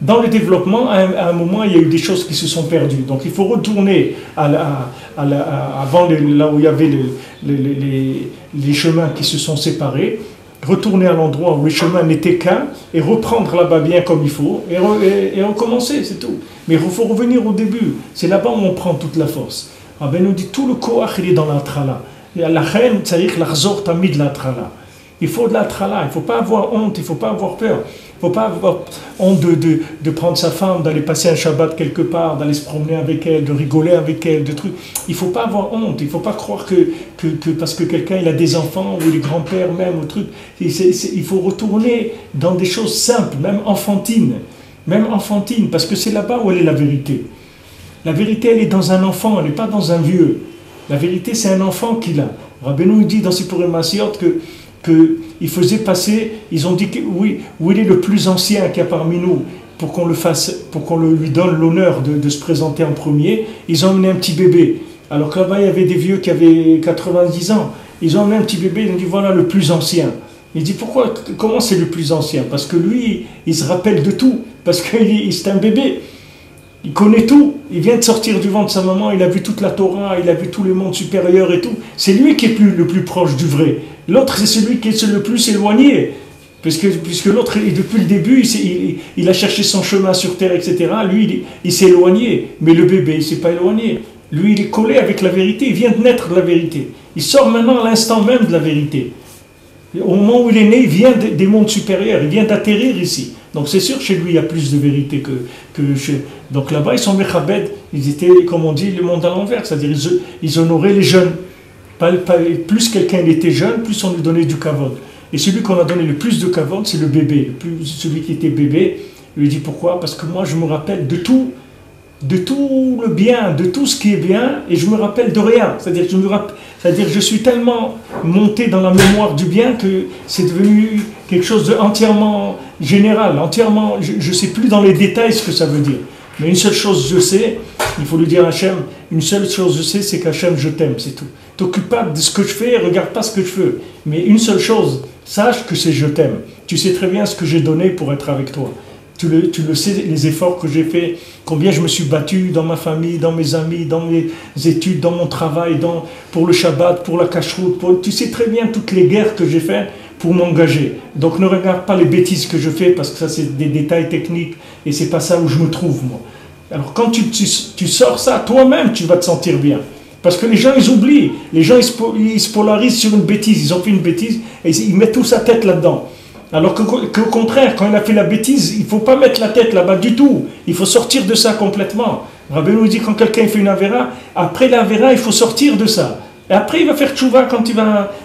Dans le développement, à un moment, il y a eu des choses qui se sont perdues. Donc il faut retourner avant là où il y avait les chemins qui se sont séparés, retourner à l'endroit où les chemins n'étaient qu'un, et reprendre là-bas bien comme il faut, et recommencer, c'est tout. Mais il faut revenir au début. C'est là-bas où on prend toute la force. Rabbi nous dit, tout le koach, il est dans la trala. La reine, c'est-à-dire l'achzor tamid la trala. Il faut de la trala, il ne faut pas avoir honte, il ne faut pas avoir peur. Il ne faut pas avoir honte de prendre sa femme, d'aller passer un Shabbat quelque part, d'aller se promener avec elle, de rigoler avec elle, de trucs. Il ne faut pas avoir honte, il ne faut pas croire que parce que quelqu'un il a des enfants, ou les grands-pères même, ou truc. Il faut retourner dans des choses simples, même enfantines, parce que c'est là-bas où elle est la vérité. La vérité, elle est dans un enfant, elle n'est pas dans un vieux. La vérité, c'est un enfant qu'il a. Rabbeinu dit dans Sipurim Masiot qu'il faisait passer, ils ont dit que, oui, où il est le plus ancien qu'il y a parmi nous, pour qu'on lui donne l'honneur de se présenter en premier, ils ont emmené un petit bébé. Alors que là-bas, il y avait des vieux qui avaient 90 ans. Ils ont emmené un petit bébé, ils ont dit voilà le plus ancien. Il dit comment c'est le plus ancien? Parce que lui, il se rappelle de tout, parce que c'est un bébé. Il connaît tout, il vient de sortir du ventre de sa maman, il a vu toute la Torah, il a vu tout le monde supérieur et tout. C'est lui qui est le plus proche du vrai. L'autre, c'est celui qui est le plus éloigné. Puisque l'autre, depuis le début, il a cherché son chemin sur terre, etc. Lui, il s'est éloigné. Mais le bébé, il ne s'est pas éloigné. Lui, il est collé avec la vérité, il vient de naître de la vérité. Il sort maintenant à l'instant même de la vérité. Au moment où il est né, il vient des mondes supérieurs, il vient d'atterrir ici. Donc c'est sûr, chez lui, il y a plus de vérité que chez... Donc là-bas, ils sont mechabed, ils étaient, comme on dit, le monde à l'envers, c'est-à-dire ils honoraient les jeunes. Plus quelqu'un était jeune, plus on lui donnait du kavod. Et celui qu'on a donné le plus de kavod, c'est le bébé. Celui qui était bébé, lui dit pourquoi? Parce que moi, je me rappelle de tout le bien, de tout ce qui est bien, et je me rappelle de rien. C'est-à-dire je suis tellement monté dans la mémoire du bien que c'est devenu quelque chose d'entièrement général, entièrement, je ne sais plus dans les détails ce que ça veut dire. Mais une seule chose je sais, il faut lui dire à Hachem, une seule chose je sais, c'est qu'Hachem, je t'aime, c'est tout. T'occupe pas de ce que je fais, regarde pas ce que je fais. Mais une seule chose, sache que c'est je t'aime. Tu sais très bien ce que j'ai donné pour être avec toi. Tu le sais, les efforts que j'ai faits, combien je me suis battu dans ma famille, dans mes amis, dans mes études, dans mon travail, pour le Shabbat, pour la cacheroute. Tu sais très bien toutes les guerres que j'ai faites pour m'engager. Donc ne regarde pas les bêtises que je fais, parce que ça c'est des détails techniques et c'est pas ça où je me trouve moi. Alors quand tu sors ça, toi-même tu vas te sentir bien. Parce que les gens ils oublient, les gens ils se polarisent sur une bêtise, ils ont fait une bêtise et ils mettent toute sa tête là-dedans. Alors qu'au contraire, quand il a fait la bêtise, il ne faut pas mettre la tête là-bas du tout. Il faut sortir de ça complètement. Rabbi nous dit quand quelqu'un fait une avéra, après l'avéra, il faut sortir de ça. Et après, il va faire tchouva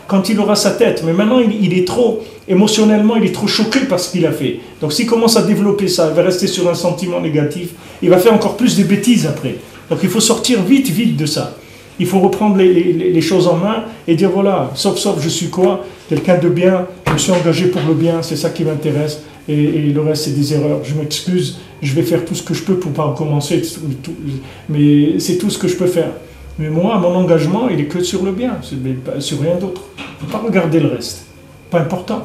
quand il aura sa tête. Mais maintenant, il est trop, émotionnellement, il est trop choqué par ce qu'il a fait. Donc s'il commence à développer ça, il va rester sur un sentiment négatif, il va faire encore plus de bêtises après. Donc il faut sortir vite de ça. Il faut reprendre les choses en main et dire voilà, sauf, je suis quoi? Quelqu'un de bien, je me suis engagé pour le bien, c'est ça qui m'intéresse. Et le reste, c'est des erreurs. Je m'excuse, je vais faire tout ce que je peux pour ne pas recommencer. Mais c'est tout ce que je peux faire. Mais moi, mon engagement, il est que sur le bien, sur rien d'autre. Il ne faut pas regarder le reste. Pas important.